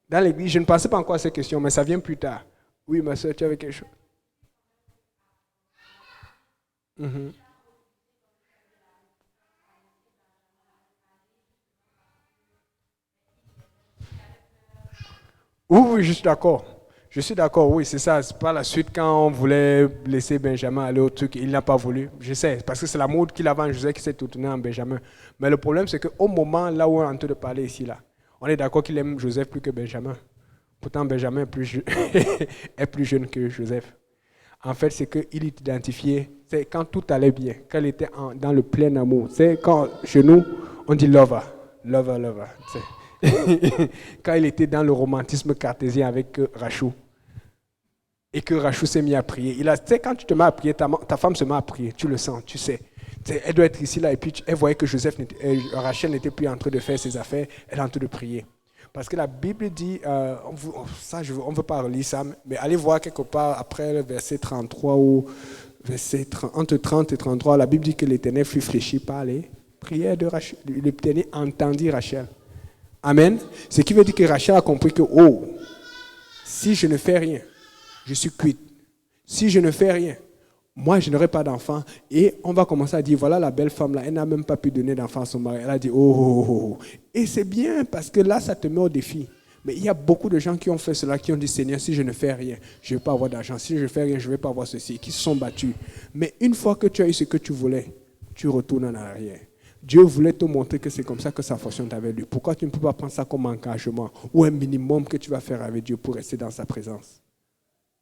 dans l'église, je ne pensais pas encore à ces questions, mais ça vient plus tard. Oui, ma soeur, tu avais quelque chose? Mm-hmm. Oui, je suis d'accord. Je suis d'accord, oui, c'est ça. C'est par la suite, quand on voulait laisser Benjamin aller au truc, il n'a pas voulu. Je sais, parce que c'est la mode qu'il avait en Joseph qui s'est tourné en Benjamin. Mais le problème, c'est qu'au moment là où on est en train de parler ici, là, on est d'accord qu'il aime Joseph plus que Benjamin. Pourtant, Benjamin est plus jeune que Joseph. En fait, c'est qu'il est identifié, c'est quand tout allait bien, quand il était dans le plein amour. C'est quand, chez nous, on dit lover. Quand il était dans le romantisme cartésien avec Rachou. Et que Rachou s'est mis à prier. Tu sais, quand tu te mets à prier, ta femme se met à prier. Tu le sens, tu sais. Elle doit être ici, là. Et puis, elle voyait que Rachel n'était plus en train de faire ses affaires. Elle est en train de prier. Parce que la Bible dit, on ne veut pas relire ça, mais allez voir quelque part après le verset 33 ou entre 30 et 33, la Bible dit que l'Éternel fut fléchi par les prières de Rachel. L'Éternel entendit Rachel. Amen. Ce qui veut dire que Rachel a compris que, si je ne fais rien, je suis cuite. Si je ne fais rien, moi, je n'aurai pas d'enfant. Et on va commencer à dire, voilà la belle femme là, elle n'a même pas pu donner d'enfant à son mari. Elle a dit, oh. Et c'est bien, parce que là, ça te met au défi. Mais il y a beaucoup de gens qui ont fait cela, qui ont dit, Seigneur, si je ne fais rien, je ne vais pas avoir d'argent. Si je ne fais rien, je ne vais pas avoir ceci. Qui se sont battus. Mais une fois que tu as eu ce que tu voulais, tu retournes en arrière. Dieu voulait te montrer que c'est comme ça que ça fonctionne avec lui. Pourquoi tu ne peux pas prendre ça comme engagement ou un minimum que tu vas faire avec Dieu pour rester dans sa présence?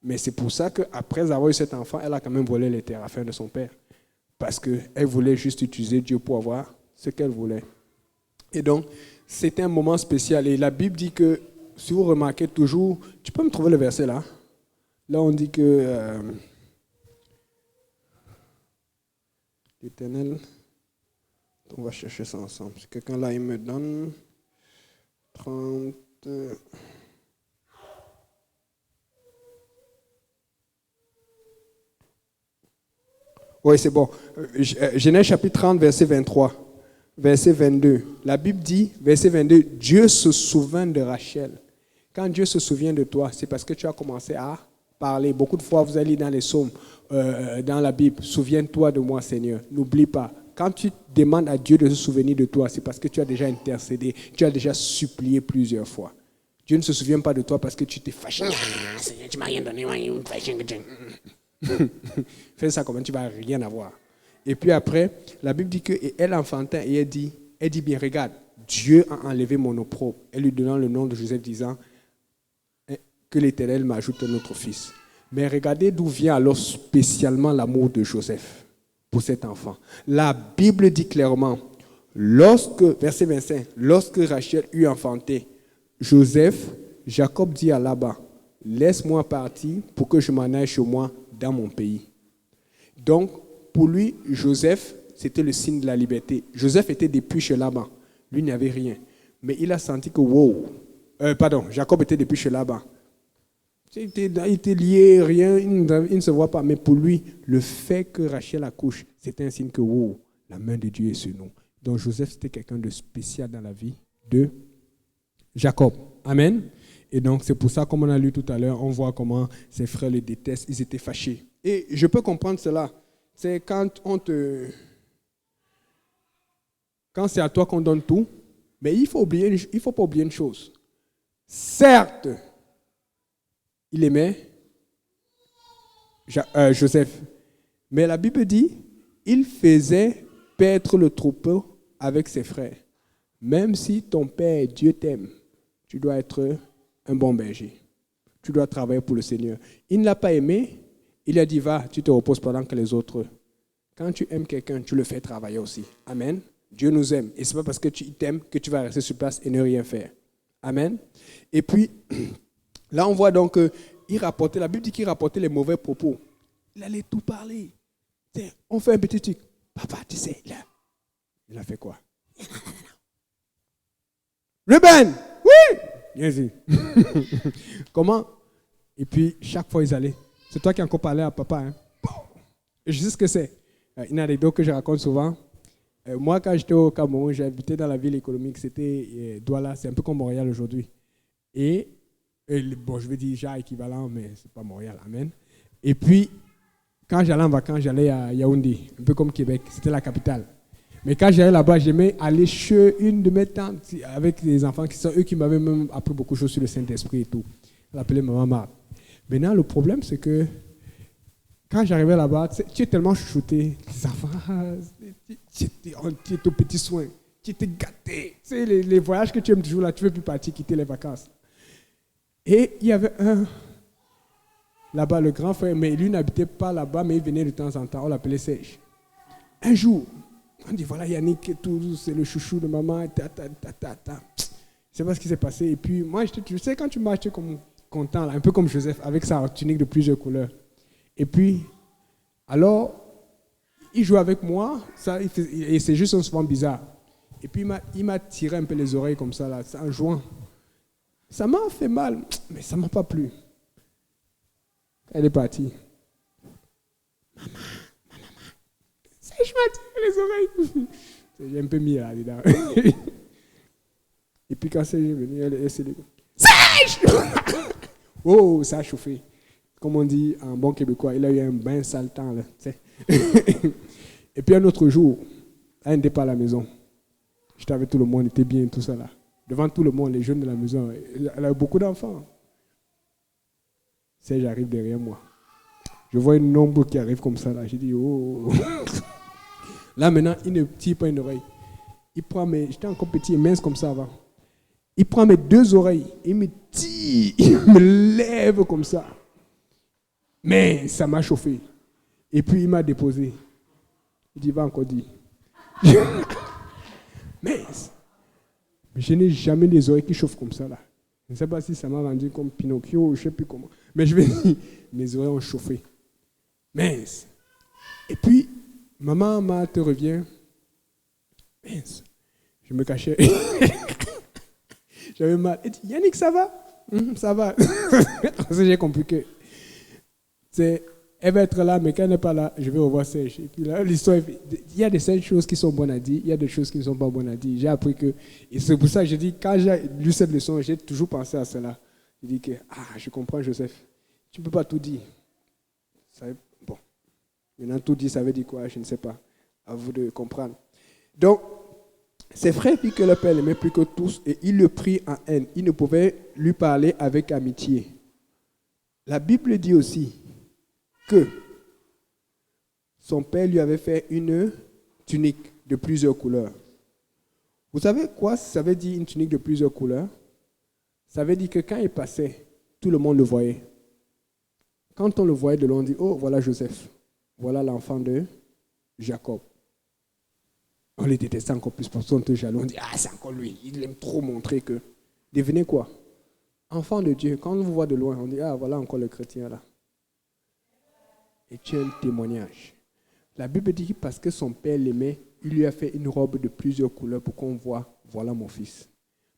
Mais c'est pour ça qu'après avoir eu cet enfant, elle a quand même volé les terrains de son père. Parce qu'elle voulait juste utiliser Dieu pour avoir ce qu'elle voulait. Et donc, c'était un moment spécial. Et la Bible dit que, si vous remarquez toujours, tu peux me trouver le verset là? Là, on dit que l'Éternel, on va chercher ça ensemble. Si quelqu'un là, il me donne 30... Oui, c'est bon. Genèse chapitre 30, verset 23, verset 22. La Bible dit, verset 22, Dieu se souvient de Rachel. Quand Dieu se souvient de toi, c'est parce que tu as commencé à parler. Beaucoup de fois, vous allez lire dans les psaumes, dans la Bible, souviens-toi de moi, Seigneur. N'oublie pas. Quand tu demandes à Dieu de se souvenir de toi, c'est parce que tu as déjà intercédé, tu as déjà supplié plusieurs fois. Dieu ne se souvient pas de toi parce que tu t'es fâché. Seigneur, tu m'as rien donné, fais ça comment tu vas rien avoir. Et puis après, la Bible dit qu'elle enfanta et elle dit bien, regarde, Dieu a enlevé mon opprobre. Elle lui donnant le nom de Joseph disant que l'Éternel m'ajoute un autre fils. Mais regardez d'où vient alors spécialement l'amour de Joseph pour cet enfant. La Bible dit clairement, verset 25, lorsque Rachel eut enfanté Joseph, Jacob dit à Laban, laisse-moi partir pour que je m'en aille chez moi dans mon pays. Donc, pour lui, Joseph, c'était le signe de la liberté. Joseph était depuis chez Laban. Lui n'avait rien. Mais il a senti que, Jacob était depuis chez Laban. Il était lié, rien, il ne se voit pas. Mais pour lui, le fait que Rachel accouche, c'était un signe que, la main de Dieu est sur nous. Donc, Joseph, c'était quelqu'un de spécial dans la vie de Jacob. Amen. Et donc, c'est pour ça, comme on a lu tout à l'heure, on voit comment ses frères le détestent, ils étaient fâchés. Et je peux comprendre cela. C'est quand c'est à toi qu'on donne tout, mais il faut pas oublier une chose. Certes, il aimait Joseph, mais la Bible dit, il faisait paître le troupeau avec ses frères. Même si ton père, Dieu t'aime, tu dois être un bon berger. Tu dois travailler pour le Seigneur. Il ne l'a pas aimé. Il a dit, va, tu te reposes pendant que les autres. Quand tu aimes quelqu'un, tu le fais travailler aussi. Amen. Dieu nous aime. Et ce n'est pas parce que tu t'aimes que tu vas rester sur place et ne rien faire. Amen. Et puis, là, on voit donc la Bible dit qu'il rapportait les mauvais propos. Il allait tout parler. On fait un petit truc. Papa, tu sais, il a fait quoi? Ruben, oui! Bien sûr. Comment? Et puis, chaque fois, ils allaient. C'est toi qui as encore parlé à papa. Hein? Et je sais ce que c'est. Une anecdote que je raconte souvent. Moi, quand j'étais au Cameroun, j'ai habité dans la ville économique. C'était Douala. C'est un peu comme Montréal aujourd'hui. Et je vais dire genre équivalent, mais ce n'est pas Montréal. Amen. Et puis, quand j'allais en vacances, j'allais à Yaoundé, un peu comme Québec. C'était la capitale. Mais quand j'allais là-bas, j'aimais aller chez une de mes tantes avec les enfants qui sont eux qui m'avaient même appris beaucoup de choses sur le Saint-Esprit et tout. Elle l'appelait Maman Marthe. Maintenant, le problème, c'est que quand j'arrivais là-bas, tu es tellement chouchouté. Les enfants, tu étais au petit soin. Tu étais gâté. Tu sais, les voyages que tu aimes toujours là, tu ne veux plus partir, quitter les vacances. Et il y avait un, là-bas, le grand frère, mais lui n'habitait pas là-bas, mais il venait de temps en temps, on l'appelait Serge. Un jour, on dit, voilà Yannick, tout, c'est le chouchou de maman, Je ne sais pas ce qui s'est passé. Et puis, moi, tu sais, quand tu marches, tu es comme content, là, un peu comme Joseph, avec sa tunique de plusieurs couleurs. Et puis, alors, il jouait avec moi, ça, et c'est juste un souvent bizarre. Et puis, il m'a tiré un peu les oreilles comme ça, là, en jouant. Ça m'a fait mal, mais ça ne m'a pas plu. Elle est partie. Maman, je m'ai tiré les oreilles. J'ai un peu mis là-dedans. Et puis quand c'est venu, elle s'est dit, Serge! Oh, ça a chauffé. Comme on dit en bon québécois, il a eu un bain sale temps. Là, et puis un autre jour, elle n'était pas à la maison. J'étais avec tout le monde, était bien, tout ça là. Devant tout le monde, les jeunes de la maison. Elle a eu beaucoup d'enfants. Serge arrive derrière moi. Je vois une ombre qui arrive comme ça là. J'ai dit, oh. Là maintenant, il ne tire pas une oreille. Il prend j'étais encore petit et mince comme ça avant. Il prend mes deux oreilles, il me tire, il me lève comme ça. Mais ça m'a chauffé. Et puis il m'a déposé. Il dit, va encore dire. Mais je n'ai jamais des oreilles qui chauffent comme ça là. Je ne sais pas si ça m'a rendu comme Pinocchio ou je ne sais plus comment. Mais je vais dire, mes oreilles ont chauffé. Mince. Et puis, maman te revient. Mince. Je me cachais. J'avais mal. Elle dit, Yannick, ça va? Ça va. J'ai compris que elle va être là, mais quand elle n'est pas là, je vais revoir Serge. Et puis là, l'histoire, il y a des certaines choses qui sont bonnes à dire, il y a des choses qui ne sont pas bonnes à dire. J'ai appris que, et c'est pour ça que j'ai dit, quand j'ai lu cette leçon, j'ai toujours pensé à cela. J'ai dit que, je comprends, Joseph. Tu ne peux pas tout dire. Bon. Maintenant, tout dire, ça veut dire quoi? Je ne sais pas. À vous de comprendre. Donc, ses frères virent que leur père l'aimait plus que tous et il le prit en haine. Il ne pouvait lui parler avec amitié. La Bible dit aussi que son père lui avait fait une tunique de plusieurs couleurs. Vous savez quoi ça veut dire une tunique de plusieurs couleurs? Ça veut dire que quand il passait, tout le monde le voyait. Quand on le voyait de loin, on dit, oh, voilà Joseph, voilà l'enfant de Jacob. On les détestait encore plus parce qu'on était jaloux. On dit, c'est encore lui, il aime trop montrer que. Devenez quoi? Enfant de Dieu. Quand on vous voit de loin, on dit, voilà encore le chrétien là. Et tu as un témoignage. La Bible dit que parce que son père l'aimait, il lui a fait une robe de plusieurs couleurs pour qu'on voit, voilà mon fils.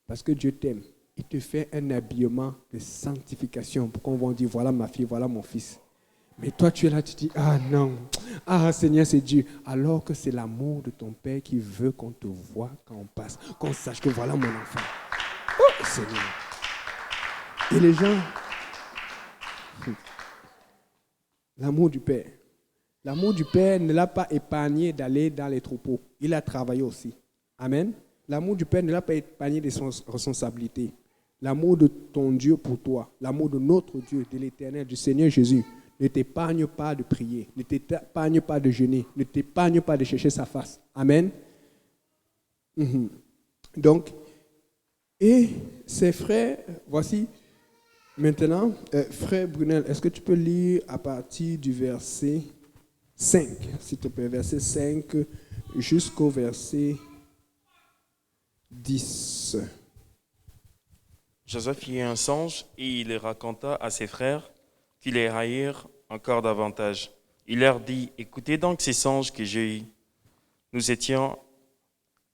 Parce que Dieu t'aime. Il te fait un habillement de sanctification pour qu'on voit, dire, voilà ma fille, voilà mon fils. Mais toi, tu es là, tu dis, non, Seigneur, c'est Dieu. Alors que c'est l'amour de ton Père qui veut qu'on te voie quand on passe, qu'on sache que voilà mon enfant. Oh, Seigneur. Et les gens, l'amour du Père. L'amour du Père ne l'a pas épargné d'aller dans les troupeaux. Il a travaillé aussi. Amen. L'amour du Père ne l'a pas épargné de son responsabilité. L'amour de ton Dieu pour toi, l'amour de notre Dieu, de l'Éternel, du Seigneur Jésus, ne t'épargne pas de prier, ne t'épargne pas de jeûner, ne t'épargne pas de chercher sa face. Amen. Donc, et ses frères, voici, maintenant, frère Brunel, est-ce que tu peux lire à partir du verset 5, s'il te plaît, verset 5 jusqu'au verset 10. Joseph y eut un songe et il le raconta à ses frères qui les haïrent encore davantage. Il leur dit, écoutez donc ces songes que j'ai eus. Nous étions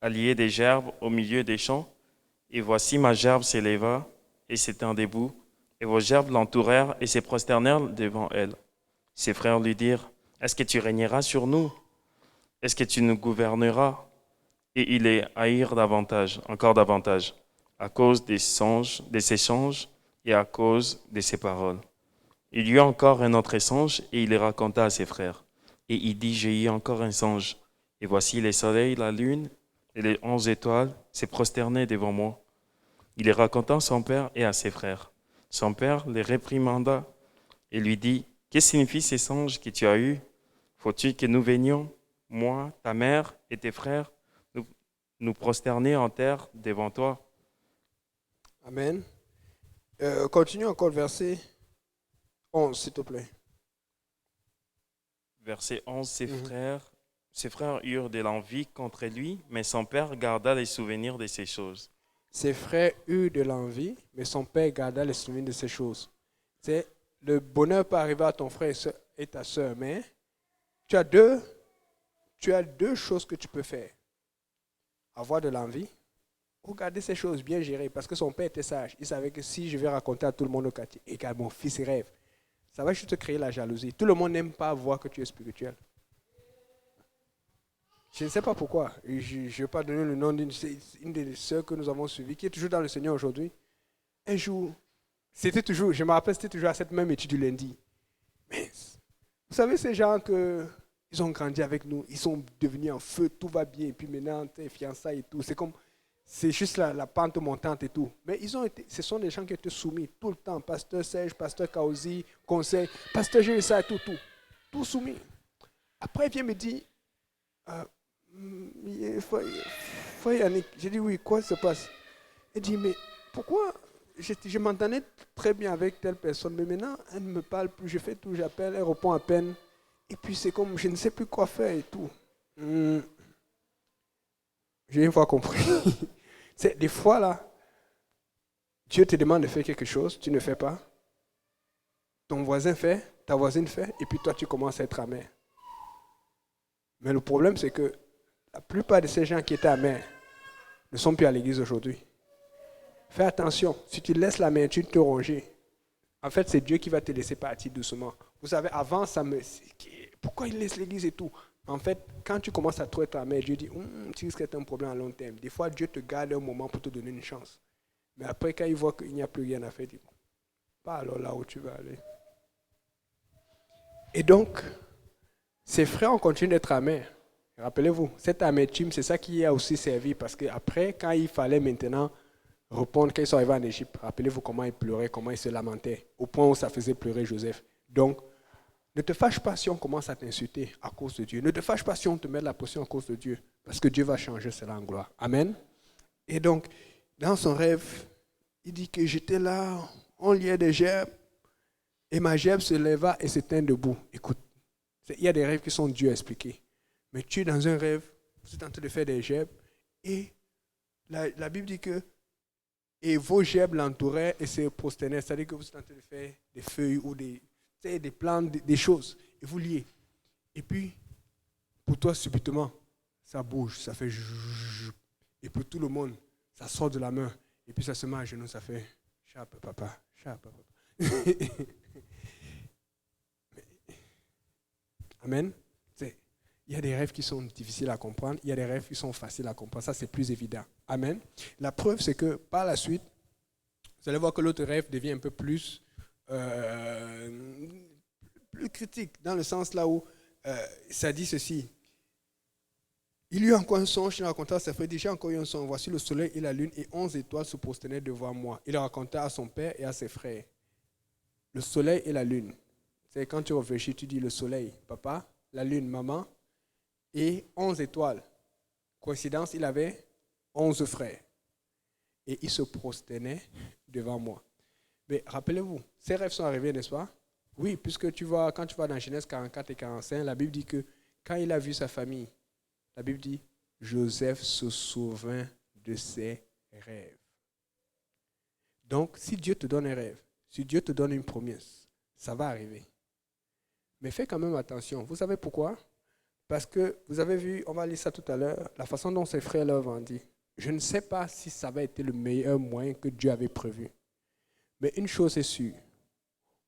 alliés des gerbes au milieu des champs, et voici ma gerbe s'éleva et s'étend debout, et vos gerbes l'entourèrent et se prosternèrent devant elle. Ses frères lui dirent, est-ce que tu régneras sur nous? Est-ce que tu nous gouverneras? Et ils les haïrent davantage, encore davantage, à cause des songes, de ses songes et à cause de ses paroles. Il y eut encore un autre songe et il les raconta à ses frères. Et il dit, j'ai eu encore un songe. Et voici le soleil, la lune et les 11 étoiles se prosternaient devant moi. Il les raconta à son père et à ses frères. Son père les réprimanda et lui dit, « Que signifient ces songes que tu as eus? Faut-il que nous venions, moi, ta mère et tes frères, nous prosterner en terre devant toi? » Amen. Continue encore le verset 11, s'il te plaît. Verset 11, Mhm. ses frères eurent de l'envie contre lui, mais son père garda les souvenirs de ces choses. Ses frères eurent de l'envie, mais son père garda les souvenirs de ces choses. C'est le bonheur peut arriver à ton frère et ta soeur, mais tu as deux choses que tu peux faire. Avoir de l'envie ou garder ces choses bien gérées, parce que son père était sage. Il savait que si je vais raconter à tout le monde au quartier, et que mon fils rêve, ça va juste te créer la jalousie. Tout le monde n'aime pas voir que tu es spirituel. Je ne sais pas pourquoi. Je ne vais pas donner le nom une des sœurs que nous avons suivies, qui est toujours dans le Seigneur aujourd'hui. Un jour, c'était toujours, je me rappelle, c'était toujours à cette même étude du lundi. Mais vous savez, ces gens que ils ont grandi avec nous, ils sont devenus en feu, tout va bien, et puis maintenant, t'es fiançailles et tout. C'est juste la pente montante et tout. Mais ce sont des gens qui étaient soumis tout le temps. Pasteur Serge, pasteur Kaozi, conseil, pasteur Jésus, tout soumis. Après, il vient me dire, euh, frère Yannick, j'ai dit oui, quoi se passe? Il dit, mais pourquoi je m'entendais très bien avec telle personne, mais maintenant, elle ne me parle plus, je fais tout, j'appelle, elle répond à peine. Et puis c'est comme, je ne sais plus quoi faire et tout. J'ai une fois compris. C'est des fois là, Dieu te demande de faire quelque chose, tu ne fais pas. Ton voisin fait, ta voisine fait, et puis toi tu commences à être amer. Mais le problème c'est que la plupart de ces gens qui étaient amers ne sont plus à l'église aujourd'hui. Fais attention, si tu laisses l'amertume te ronger, en fait c'est Dieu qui va te laisser partir doucement. Vous savez, avant pourquoi il laisse l'église et tout? En fait, quand tu commences à trop être amer, Dieu dit, tu risques d'être un problème à long terme. Des fois, Dieu te garde un moment pour te donner une chance. Mais après, quand il voit qu'il n'y a plus rien à faire, il dit, pas alors là où tu vas aller. Et donc, ses frères ont continué d'être amers. Rappelez-vous, cette amertume, c'est ça qui a aussi servi. Parce qu'après, quand il fallait maintenant répondre, quand ils sont arrivés en Égypte, rappelez-vous comment ils pleuraient, comment ils se lamentaient, au point où ça faisait pleurer Joseph. Donc, ne te fâche pas si on commence à t'insulter à cause de Dieu. Ne te fâche pas si on te met la pression à cause de Dieu. Parce que Dieu va changer cela en gloire. Amen. Et donc, dans son rêve, il dit que j'étais là, on liait des gerbes, et ma gerbe se leva et se tint debout. Écoute, il y a des rêves qui sont durs à expliquer. Mais tu es dans un rêve, vous êtes en train de faire des gerbes, et la Bible dit que et vos gerbes l'entouraient et se prosternaient. C'est-à-dire que vous êtes en train de faire des feuilles ou des plantes, des choses, et vous liez. Et puis, pour toi, subitement, ça bouge, ça fait jouj. Et pour tout le monde, ça sort de la main. Et puis ça se met à genoux, ça fait chape papa, chape papa. Amen. Il y a des rêves qui sont difficiles à comprendre, il y a des rêves qui sont faciles à comprendre. Ça, c'est plus évident. Amen. La preuve, c'est que par la suite, vous allez voir que l'autre rêve devient un peu plus critique, dans le sens là où ça dit ceci. Il y eut encore un songe, il raconta à ses frères, déjà encore eu un songe. Voici le soleil et la lune et 11 étoiles se prosternaient devant moi. Il raconta à son père et à ses frères. Le soleil et la lune. C'est quand tu réfléchis, tu dis le soleil, papa, la lune, maman, et 11 étoiles. Coïncidence, il avait 11 frères. Et ils se prosternaient devant moi. Mais rappelez-vous, ces rêves sont arrivés, n'est-ce pas? Oui, puisque quand tu vas dans Genèse 44 et 45, la Bible dit que quand il a vu sa famille, la Bible dit, Joseph se souvint de ses rêves. Donc, si Dieu te donne un rêve, si Dieu te donne une promesse, ça va arriver. Mais fais quand même attention. Vous savez pourquoi? Parce que vous avez vu, on va lire ça tout à l'heure, la façon dont ses frères leur ont dit. Je ne sais pas si ça va être le meilleur moyen que Dieu avait prévu. Mais une chose est sûre,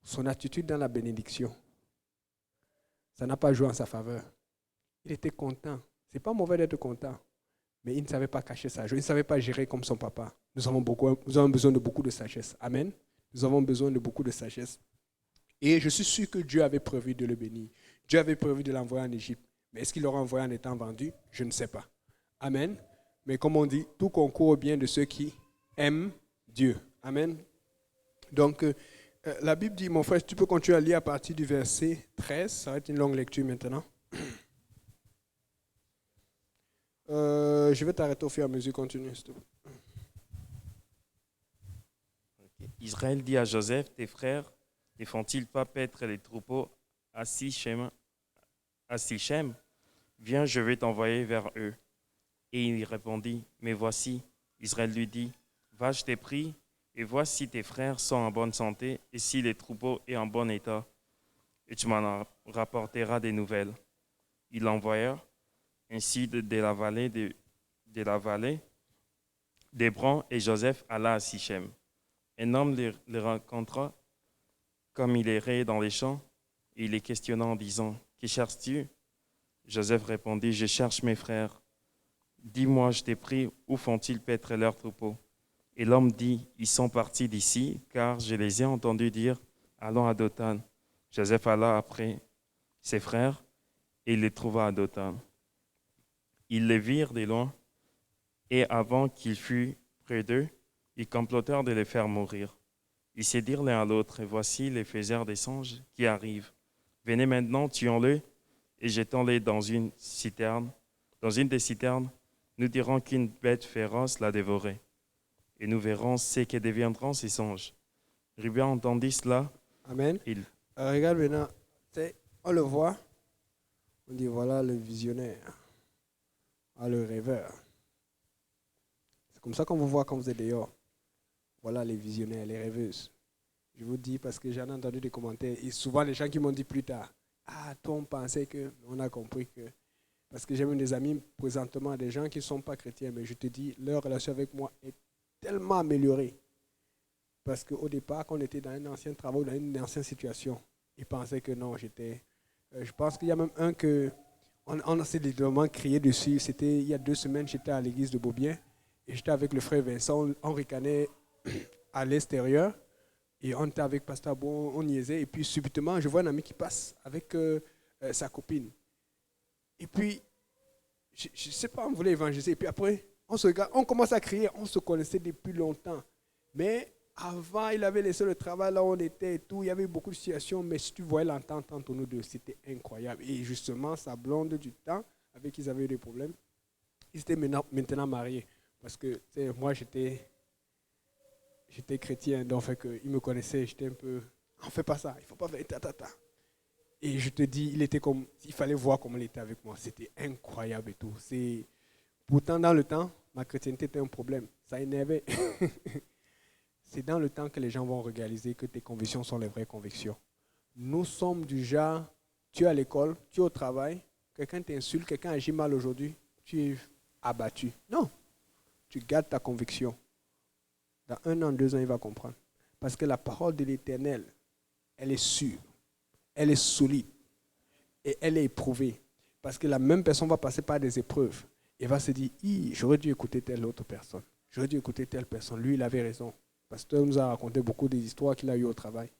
son attitude dans la bénédiction, ça n'a pas joué en sa faveur. Il était content. Ce n'est pas mauvais d'être content, mais il ne savait pas cacher sa joie. Il ne savait pas gérer comme son papa. Nous avons besoin de beaucoup de sagesse. Amen. Nous avons besoin de beaucoup de sagesse. Et je suis sûr que Dieu avait prévu de le bénir. Dieu avait prévu de l'envoyer en Égypte. Mais est-ce qu'il l'aura envoyé en étant vendu? Je ne sais pas. Amen. Mais comme on dit, tout concourt au bien de ceux qui aiment Dieu. Amen. Donc, La Bible dit, mon frère, tu peux continuer à lire à partir du verset 13. Ça va être une longue lecture maintenant. Je vais t'arrêter au fur et à mesure. Continue, s'il te plaît. Israël dit à Joseph, tes frères ne font-ils pas paître les troupeaux à Sichem? Viens, je vais t'envoyer vers eux. Et il répondit, mais voici. Israël lui dit, va, je t'ai pris, et vois si tes frères sont en bonne santé, et si les troupeaux sont en bon état, et tu m'en rapporteras des nouvelles. Il l'envoya ainsi de la vallée d'Hébron, et Joseph alla à Sichem. Un homme les rencontra comme il errait dans les champs, et il les questionna en disant, que cherches-tu? Joseph répondit, je cherche mes frères. Dis-moi, je t'ai pris, où font-ils paître leurs troupeaux? Et l'homme dit, ils sont partis d'ici, car je les ai entendus dire, allons à Dothan. Joseph alla après ses frères, et il les trouva à Dothan. Ils les virent de loin, et avant qu'il fût près d'eux, ils complotèrent de les faire mourir. Ils se dirent l'un à l'autre, et voici les faiseurs des songes qui arrivent. Venez maintenant, tuons-les, et jetons-les dans une citerne. Dans une des citernes, nous dirons qu'une bête féroce l'a dévoré. Et nous verrons ce que deviendront ces songes. Ruben entendit cela. Amen. Regarde maintenant, on le voit. On dit voilà le visionnaire, le rêveur. C'est comme ça qu'on vous voit quand vous êtes dehors. Voilà les visionnaires, les rêveuses. Je vous dis parce que j'en ai entendu des commentaires. Et souvent les gens qui m'ont dit plus tard, ah, toi on pensait que, on a compris que. Parce que j'ai même des amis présentement, des gens qui ne sont pas chrétiens, mais je te dis, leur relation avec moi est tellement améliorée. Parce qu'au départ, quand on était dans un ancien travail, dans une ancienne situation, ils pensaient que non, j'étais... je pense qu'il y a même un que... On s'est littéralement crié dessus. C'était il y a 2 semaines, j'étais à l'église de Beaubien. Et j'étais avec le frère Vincent. On ricanait à l'extérieur. Et on était avec Pasteur Bon, on niaisait. Et puis subitement, je vois un ami qui passe avec sa copine. Et puis, je ne sais pas, on voulait évangéliser. Et puis après, on se regarde, on commence à crier. On se connaissait depuis longtemps. Mais avant, il avait laissé le travail là où on était et tout. Il y avait beaucoup de situations. Mais si tu voyais l'entente entre nous deux, c'était incroyable. Et justement, sa blonde du temps, avec qui ils avaient eu des problèmes, ils étaient maintenant mariés. Parce que moi, j'étais chrétien. Donc, il me connaissait. J'étais un peu, on ne fait pas ça. Il ne faut pas faire ta. Et je te dis, il fallait voir comment il était avec moi. C'était incroyable et tout. Pourtant, dans le temps, ma chrétienté était un problème. Ça énervait. C'est dans le temps que les gens vont réaliser que tes convictions sont les vraies convictions. Nous sommes du genre, tu es à l'école, tu es au travail, quelqu'un t'insulte, quelqu'un agit mal aujourd'hui, tu es abattu. Non, tu gardes ta conviction. Dans 1 an, 2 ans, il va comprendre. Parce que la parole de l'Éternel, elle est sûre. Elle est solide et elle est éprouvée. Parce que la même personne va passer par des épreuves et va se dire, j'aurais dû écouter telle autre personne. J'aurais dû écouter telle personne. Lui, il avait raison. Le pasteur nous a raconté beaucoup des histoires qu'il a eues au travail.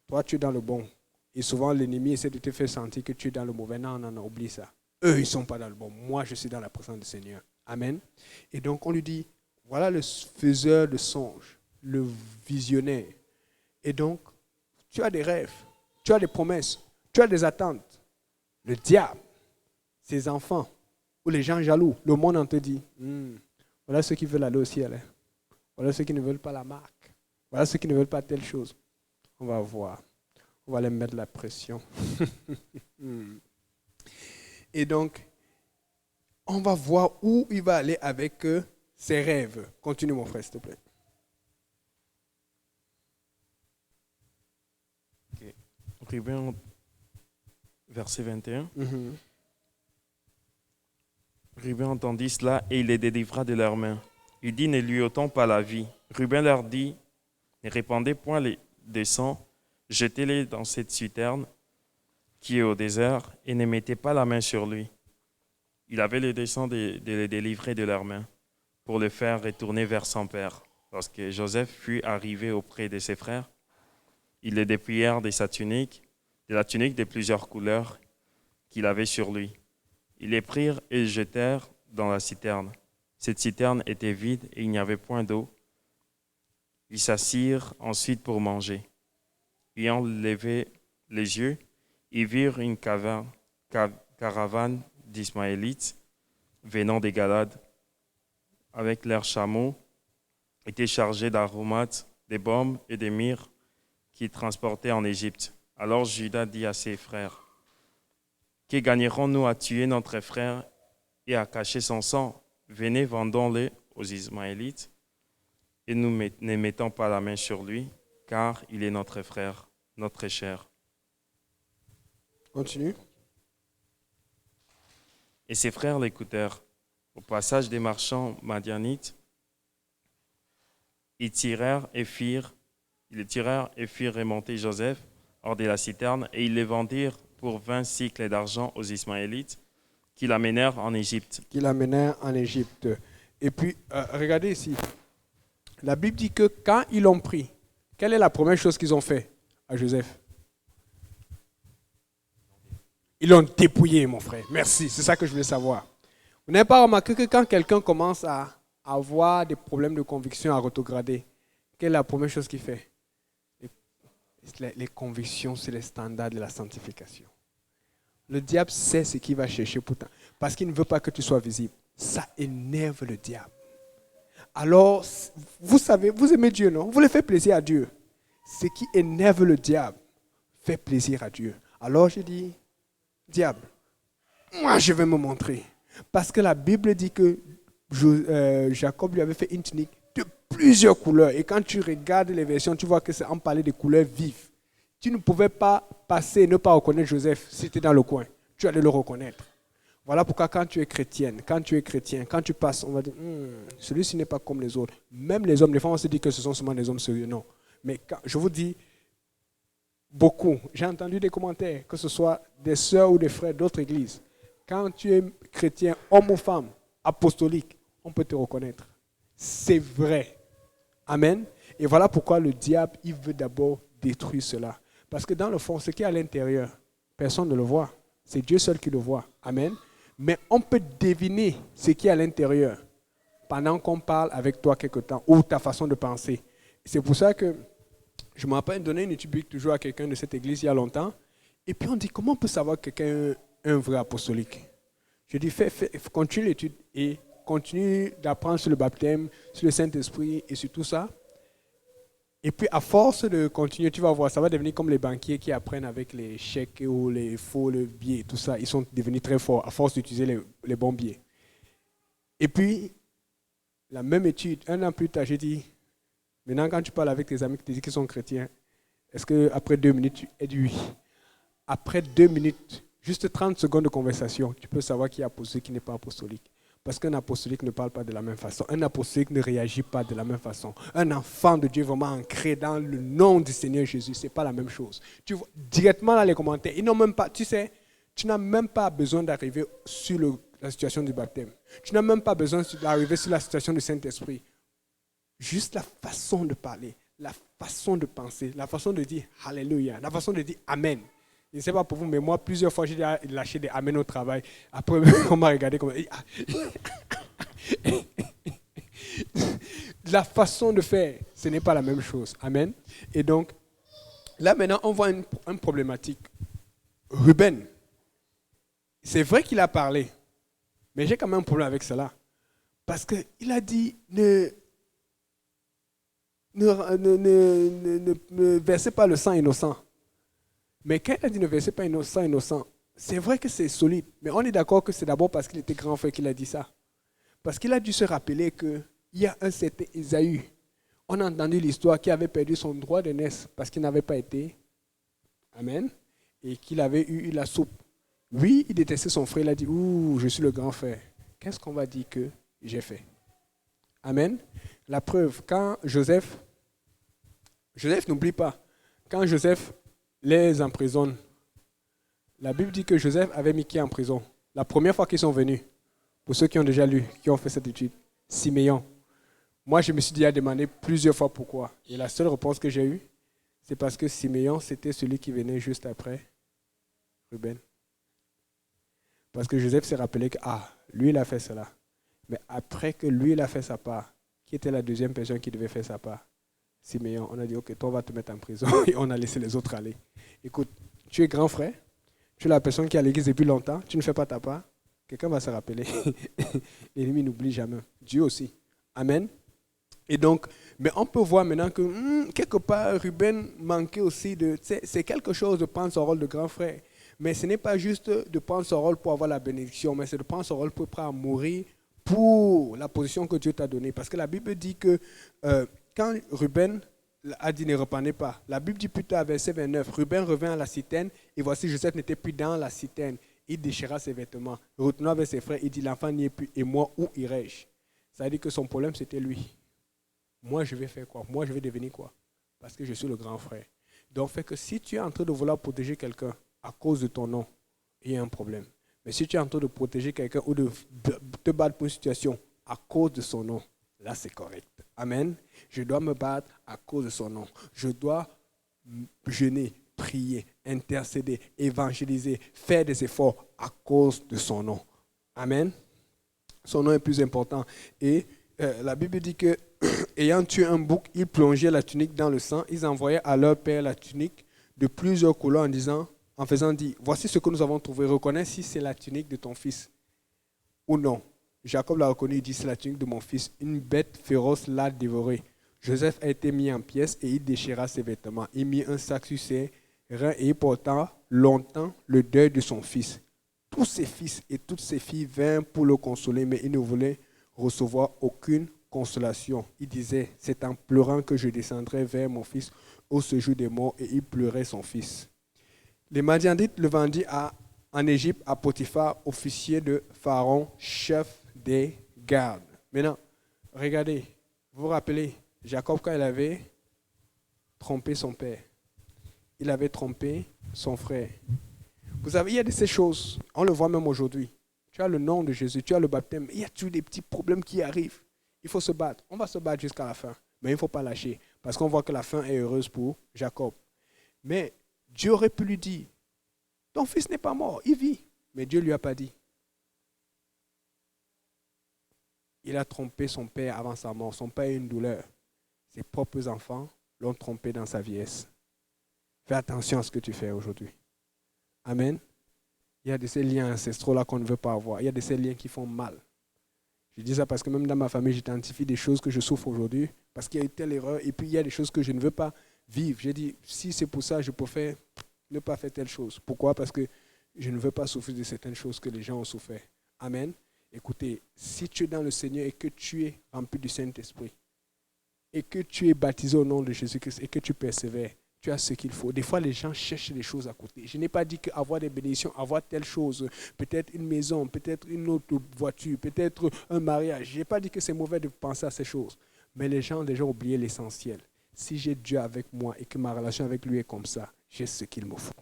Toi, tu es dans le bon. Et souvent, l'ennemi essaie de te faire sentir que tu es dans le mauvais. Non, oublie ça. Eux, ils ne sont pas dans le bon. Moi, je suis dans la présence du Seigneur. Amen. Et donc, on lui dit, voilà le faiseur de songes, le visionnaire. Et donc, tu as des rêves. Tu as des promesses, tu as des attentes. Le diable, ses enfants, ou les gens jaloux, le monde en te dit, voilà ceux qui veulent aller au ciel. Hein. Voilà ceux qui ne veulent pas la marque. Voilà ceux qui ne veulent pas telle chose. On va voir. On va les mettre la pression. Et donc, on va voir où il va aller avec ses rêves. Continue mon frère, s'il te plaît. Ruben, verset 21. Ruben entendit cela et il les délivra de leurs mains. Il dit, ne lui ôtons pas la vie. Ruben leur dit, ne répandez point des sang, jetez-les dans cette citerne qui est au désert et ne mettez pas la main sur lui. Il avait le dessein de les délivrer de leurs mains pour le faire retourner vers son père. Lorsque Joseph fut arrivé auprès de ses frères, ils le dépouillèrent de la tunique de plusieurs couleurs qu'il avait sur lui. Ils les prirent et le jetèrent dans la citerne. Cette citerne était vide et il n'y avait point d'eau. Ils s'assirent ensuite pour manger. Ayant levé les yeux, ils virent une caravane d'Ismaélites venant des Galades, avec leurs chameaux, étaient chargés d'aromates, des baumes et des myrrhes qu'ils transportaient en Égypte. Alors Judas dit à ses frères, « Que gagnerons-nous à tuer notre frère et à cacher son sang? Venez, vendons-le aux Ismaélites et ne mettons pas la main sur lui, car il est notre frère, notre cher. » Continue. Et ses frères l'écoutèrent. Au passage des marchands madianites, ils tirèrent et firent remonter Joseph hors de la citerne, et ils le vendirent pour 20 cycles d'argent aux Ismaélites, qui l'amenèrent en Égypte. Et puis, regardez ici. La Bible dit que quand ils l'ont pris, quelle est la première chose qu'ils ont fait à Joseph? Ils l'ont dépouillé, mon frère. Merci, c'est ça que je voulais savoir. Vous n'avez pas remarqué que quand quelqu'un commence à avoir des problèmes de conviction à rétrograder, quelle est la première chose qu'il fait? Les convictions, c'est les standards de la sanctification. Le diable sait ce qu'il va chercher pourtant, parce qu'il ne veut pas que tu sois visible. Ça énerve le diable. Alors, vous savez, vous aimez Dieu, non? Vous voulez faire plaisir à Dieu. Ce qui énerve le diable fait plaisir à Dieu. Alors je dis, diable, moi je vais me montrer. Parce que la Bible dit que Jacob lui avait fait une tunique de plusieurs couleurs. Et quand tu regardes les versions, tu vois que c'est en parler de couleurs vives. Tu ne pouvais pas passer et ne pas reconnaître Joseph si tu es dans le coin. Tu allais le reconnaître. Voilà pourquoi quand tu es chrétienne, quand tu es chrétien, quand tu passes, on va dire, celui-ci n'est pas comme les autres. Même les hommes, des fois on se dit que ce sont seulement des hommes sérieux. Non. Mais quand, je vous dis, beaucoup, j'ai entendu des commentaires, que ce soit des sœurs ou des frères d'autres églises. Quand tu es chrétien, homme ou femme, apostolique, on peut te reconnaître. C'est vrai. Amen. Et voilà pourquoi le diable, il veut d'abord détruire cela. Parce que dans le fond, ce qui est à l'intérieur, personne ne le voit. C'est Dieu seul qui le voit. Amen. Mais on peut deviner ce qui est à l'intérieur pendant qu'on parle avec toi quelque temps ou ta façon de penser. C'est pour ça que je me rappelle donner une étude biblique toujours à quelqu'un de cette église il y a longtemps. Et puis on dit, comment on peut savoir que quelqu'un est un vrai apostolique? Je dis, continue l'étude et continue d'apprendre sur le baptême, sur le Saint-Esprit et sur tout ça. Et puis à force de continuer, tu vas voir, ça va devenir comme les banquiers qui apprennent avec les chèques ou les faux le billets, tout ça. Ils sont devenus très forts à force d'utiliser les bons billets. Et puis, la même étude, 1 an plus tard, j'ai dit, maintenant quand tu parles avec tes amis qui te disent qu'ils sont chrétiens, est-ce qu'après 2 minutes, tu es dit oui? Après 2 minutes, juste 30 secondes de conversation, tu peux savoir qui est apostolique, qui n'est pas apostolique. Parce qu'un apostolique ne parle pas de la même façon. Un apostolique ne réagit pas de la même façon. Un enfant de Dieu vraiment ancré dans le nom du Seigneur Jésus, ce n'est pas la même chose. Tu vois, directement dans les commentaires, ils n'ont même pas, tu sais, tu n'as même pas besoin d'arriver sur la situation du baptême. Tu n'as même pas besoin d'arriver sur la situation du Saint-Esprit. Juste la façon de parler, la façon de penser, la façon de dire Alléluia, la façon de dire Amen. Je ne sais pas pour vous, mais moi, plusieurs fois, j'ai lâché des Amen au travail. Après, on m'a regardé comme... La façon de faire, ce n'est pas la même chose. Amen. Et donc, là maintenant, on voit une problématique. Ruben, c'est vrai qu'il a parlé, mais j'ai quand même un problème avec cela. Parce qu'il a dit, ne versez pas le sang innocent. Mais quand il a dit ne versez pas le sang innocent, c'est vrai que c'est solide. Mais on est d'accord que c'est d'abord parce qu'il était grand frère qu'il a dit ça. Parce qu'il a dû se rappeler qu'il y a un certain Ésaü. On a entendu l'histoire qu'il avait perdu son droit de naissance parce qu'il n'avait pas été. Amen. Et qu'il avait eu la soupe. Lui, il détestait son frère. Il a dit, ouh, je suis le grand frère. Qu'est-ce qu'on va dire que j'ai fait? Amen. La preuve, quand Joseph n'oublie pas, quand Joseph les emprisonne, la Bible dit que Joseph avait mis qui en prison? La première fois qu'ils sont venus, pour ceux qui ont déjà lu, qui ont fait cette étude, Siméon. Moi, je me suis déjà demandé plusieurs fois pourquoi. Et la seule réponse que j'ai eue, c'est parce que Siméon, c'était celui qui venait juste après Ruben. Parce que Joseph s'est rappelé que, lui, il a fait cela. Mais après que lui, il a fait sa part, qui était la deuxième personne qui devait faire sa part? Siméon. On a dit, ok, toi, on va te mettre en prison. Et on a laissé les autres aller. Écoute, tu es grand frère, tu es la personne qui est à l'église depuis longtemps, tu ne fais pas ta part, quelqu'un va se rappeler. L'ennemi n'oublie jamais. Dieu aussi. Amen. Et donc, mais on peut voir maintenant que quelque part, Ruben manquait aussi de... C'est quelque chose de prendre son rôle de grand frère. Mais ce n'est pas juste de prendre son rôle pour avoir la bénédiction, mais c'est de prendre son rôle pour prendre à mourir pour la position que Dieu t'a donnée. Parce que la Bible dit que quand Ruben a dit ne reprenez pas, la Bible dit plus tard, verset 29, Ruben revint à la citerne et voici Joseph n'était plus dans la citerne. Il déchira ses vêtements. Retournant avec ses frères, il dit l'enfant n'y est plus et moi, où irai-je? Ça veut dire que son problème, c'était lui. Moi, je vais faire quoi? Moi, je vais devenir quoi? Parce que je suis le grand frère. Donc, fait que si tu es en train de vouloir protéger quelqu'un à cause de ton nom, il y a un problème. Mais si tu es en train de protéger quelqu'un ou de te battre pour une situation à cause de son nom, là, c'est correct. Amen. Je dois me battre à cause de son nom. Je dois jeûner, prier, intercéder, évangéliser, faire des efforts à cause de son nom. Amen. Son nom est plus important. Et la Bible dit que, ayant tué un bouc, ils plongeaient la tunique dans le sang. Ils envoyaient à leur père la tunique de plusieurs couleurs en faisant dire, voici ce que nous avons trouvé. Reconnais si c'est la tunique de ton fils ou non. Jacob l'a reconnu, il dit, c'est la tunique de mon fils. Une bête féroce l'a dévoré. Joseph a été mis en pièces et il déchira ses vêtements. Il mit un sac sur ses reins et il porta longtemps le deuil de son fils. Tous ses fils et toutes ses filles vinrent pour le consoler, mais il ne voulait recevoir aucune consolation. Il disait, c'est en pleurant que je descendrai vers mon fils au séjour des morts, et il pleurait son fils. Les Madianites le vendirent en Égypte à Potiphar, officier de Pharaon, chef des gardes. Maintenant, regardez, vous vous rappelez, Jacob, quand il avait trompé son père, il avait trompé son frère. Vous savez, il y a de ces choses, on le voit même aujourd'hui. Tu as le nom de Jésus, tu as le baptême, il y a toujours des petits problèmes qui arrivent. Il faut se battre. On va se battre jusqu'à la fin, mais il ne faut pas lâcher, parce qu'on voit que la fin est heureuse pour Jacob. Mais Dieu aurait pu lui dire, ton fils n'est pas mort, il vit. Mais Dieu ne lui a pas dit. Il a trompé son père avant sa mort. Son père a eu une douleur. Ses propres enfants l'ont trompé dans sa vieillesse. Fais attention à ce que tu fais aujourd'hui. Amen. Il y a de ces liens ancestraux-là qu'on ne veut pas avoir. Il y a de ces liens qui font mal. Je dis ça parce que même dans ma famille, j'identifie des choses que je souffre aujourd'hui parce qu'il y a eu telle erreur et puis il y a des choses que je ne veux pas vivre. J'ai dit, si c'est pour ça, je préfère ne pas faire telle chose. Pourquoi? Parce que je ne veux pas souffrir de certaines choses que les gens ont souffert. Amen. Écoutez, si tu es dans le Seigneur et que tu es rempli du Saint-Esprit et que tu es baptisé au nom de Jésus-Christ et que tu persévères, tu as ce qu'il faut. Des fois, les gens cherchent des choses à côté. Je n'ai pas dit qu'avoir des bénédictions, avoir telle chose, peut-être une maison, peut-être une autre voiture, peut-être un mariage. Je n'ai pas dit que c'est mauvais de penser à ces choses. Mais les gens ont déjà oublié l'essentiel. Si j'ai Dieu avec moi et que ma relation avec lui est comme ça, j'ai ce qu'il me faut.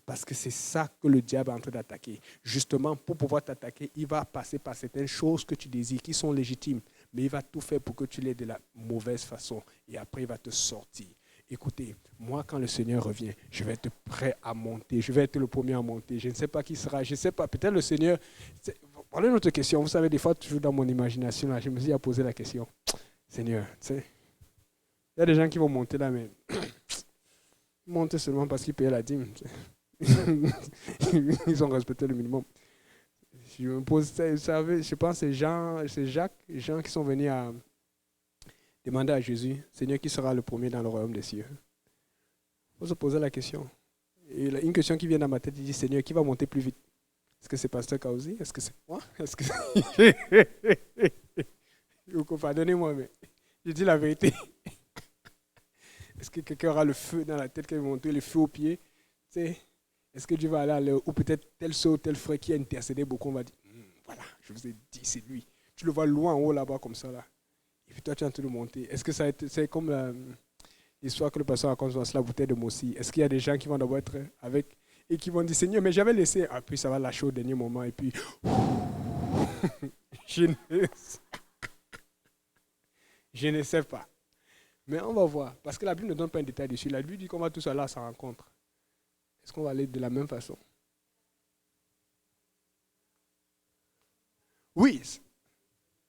Parce que c'est ça que le diable est en train d'attaquer. Justement, pour pouvoir t'attaquer, il va passer par certaines choses que tu désires, qui sont légitimes. Mais il va tout faire pour que tu l'aies de la mauvaise façon. Et après, il va te sortir. Écoutez, moi, quand le Seigneur revient, je vais être prêt à monter. Je vais être le premier à monter. Je ne sais pas qui sera. Je ne sais pas. Peut-être le Seigneur... Voilà une autre question. Vous savez, des fois, toujours dans mon imagination, là, je me suis posé la question. Seigneur, tu sais, il y a des gens qui vont monter là, mais monter seulement parce qu'ils payaient la dîme. Ils ont respecté le minimum. Je me pose, vous savez, je pense que c'est Jacques, Jean qui sont venus à demander à Jésus, Seigneur, qui sera le premier dans le royaume des cieux? Il faut se poser la question. Et une question qui vient dans ma tête, il dit, Seigneur, qui va monter plus vite? Est-ce que c'est Pasteur Kauzi? Est-ce que c'est moi? Est-ce que pardonnez-moi, mais je dis la vérité. Est-ce que quelqu'un aura le feu dans la tête qui va monter, le feu aux pieds? Tu sais, est-ce que Dieu va aller à l'heure? Ou peut-être tel soeur, tel frère qui a intercédé beaucoup, on va dire, voilà, je vous ai dit, c'est lui. Tu le vois loin en haut là-bas comme ça, là. Et puis toi, tu es en train de monter. Est-ce que c'est comme l'histoire que le pasteur raconte sur la bouteille de Mossi? Est-ce qu'il y a des gens qui vont d'abord être avec et qui vont dire, Seigneur, mais j'avais laissé. Ah, puis ça va lâcher au dernier moment. Et puis, je ne sais pas. Mais on va voir. Parce que la Bible ne donne pas un détail dessus. La Bible dit qu'on va tous aller à sa rencontre. Est-ce qu'on va aller de la même façon? Oui.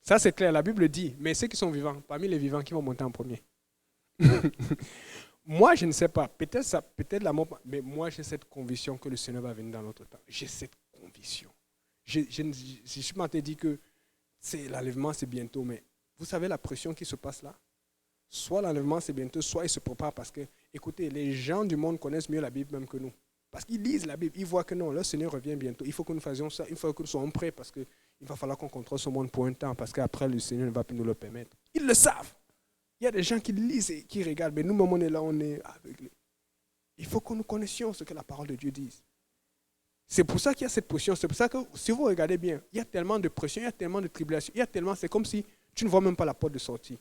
Ça, c'est clair, la Bible dit, mais ceux qui sont vivants, parmi les vivants, qui vont monter en premier? Moi, je ne sais pas. Peut-être ça, peut-être la mort, mais moi, j'ai cette conviction que le Seigneur va venir dans notre temps. J'ai cette conviction. Je suis pas dit que l'enlèvement, c'est bientôt, mais vous savez la pression qui se passe là? Soit l'enlèvement, c'est bientôt, soit il se prépare parce que, écoutez, les gens du monde connaissent mieux la Bible même que nous. Parce qu'ils lisent la Bible, ils voient que non, le Seigneur revient bientôt. Il faut que nous fassions ça, il faut que nous soyons prêts parce qu'il va falloir qu'on contrôle ce monde pour un temps parce qu'après, le Seigneur ne va plus nous le permettre. Ils le savent. Il y a des gens qui lisent et qui regardent, mais nous-mêmes, on est là, on est aveuglés. Il faut que nous connaissions ce que la parole de Dieu dit. C'est pour ça qu'il y a cette pression. C'est pour ça que, si vous regardez bien, il y a tellement de pression, il y a tellement de tribulation, c'est comme si tu ne vois même pas la porte de sortie.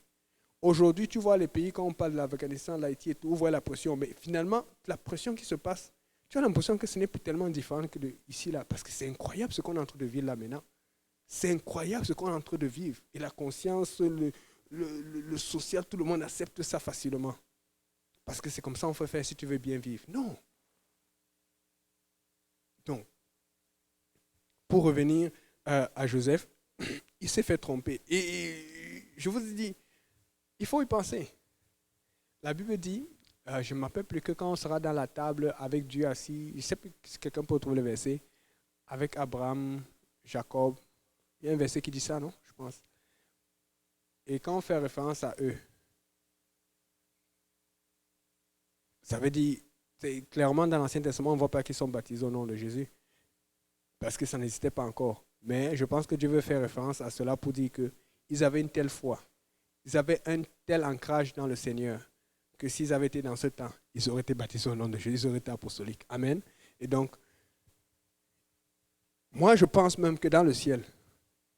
Aujourd'hui, tu vois les pays, quand on parle de l'Afghanistan, l'Haïti et tout, vous voyez la pression. Mais finalement, la pression qui se passe, tu as l'impression que ce n'est plus tellement différent que ici, là. Parce que c'est incroyable ce qu'on est en train de vivre là maintenant. C'est incroyable ce qu'on est en train de vivre. Et la conscience, le social, tout le monde accepte ça facilement. Parce que c'est comme ça qu'on peut faire si tu veux bien vivre. Non. Donc, pour revenir à Joseph, il s'est fait tromper. Et je vous ai dit, il faut y penser. La Bible dit, je ne m'appelle plus que quand on sera dans la table avec Dieu assis, je ne sais plus si quelqu'un peut trouver le verset, avec Abraham, Jacob. Il y a un verset qui dit ça, non? Je pense. Et quand on fait référence à eux, ça veut dire, clairement dans l'Ancien Testament, on ne voit pas qu'ils sont baptisés au nom de Jésus. Parce que ça n'existait pas encore. Mais je pense que Dieu veut faire référence à cela pour dire qu'ils avaient une telle foi. Ils avaient un tel ancrage dans le Seigneur que s'ils avaient été dans ce temps, ils auraient été baptisés au nom de Jésus, ils auraient été apostoliques. Amen. Et donc, moi je pense même que dans le ciel,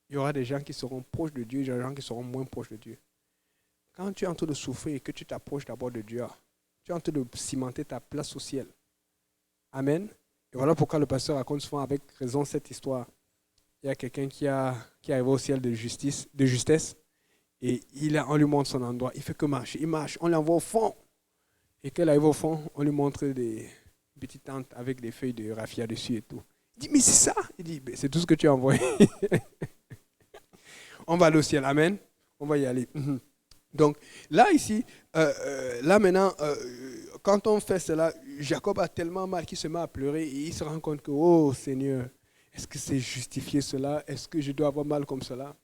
il y aura des gens qui seront proches de Dieu et des gens qui seront moins proches de Dieu. Quand tu es en train de souffrir et que tu t'approches d'abord de Dieu, tu es en train de cimenter ta place au ciel. Amen. Et voilà pourquoi le pasteur raconte souvent avec raison cette histoire. Il y a quelqu'un qui arrive au ciel de justesse. Et on lui montre son endroit. Il fait que marcher. Il marche. On l'envoie au fond. Et quand il arrive au fond, on lui montre des petites tentes avec des feuilles de raffia dessus et tout. Il dit, mais c'est ça. Il dit, c'est tout ce que tu as envoyé. On va aller au ciel. Amen. On va y aller. Donc, là, ici, là maintenant, quand on fait cela, Jacob a tellement mal qu'il se met à pleurer et il se rend compte que, oh Seigneur, est-ce que c'est justifié cela? Est-ce que je dois avoir mal comme cela?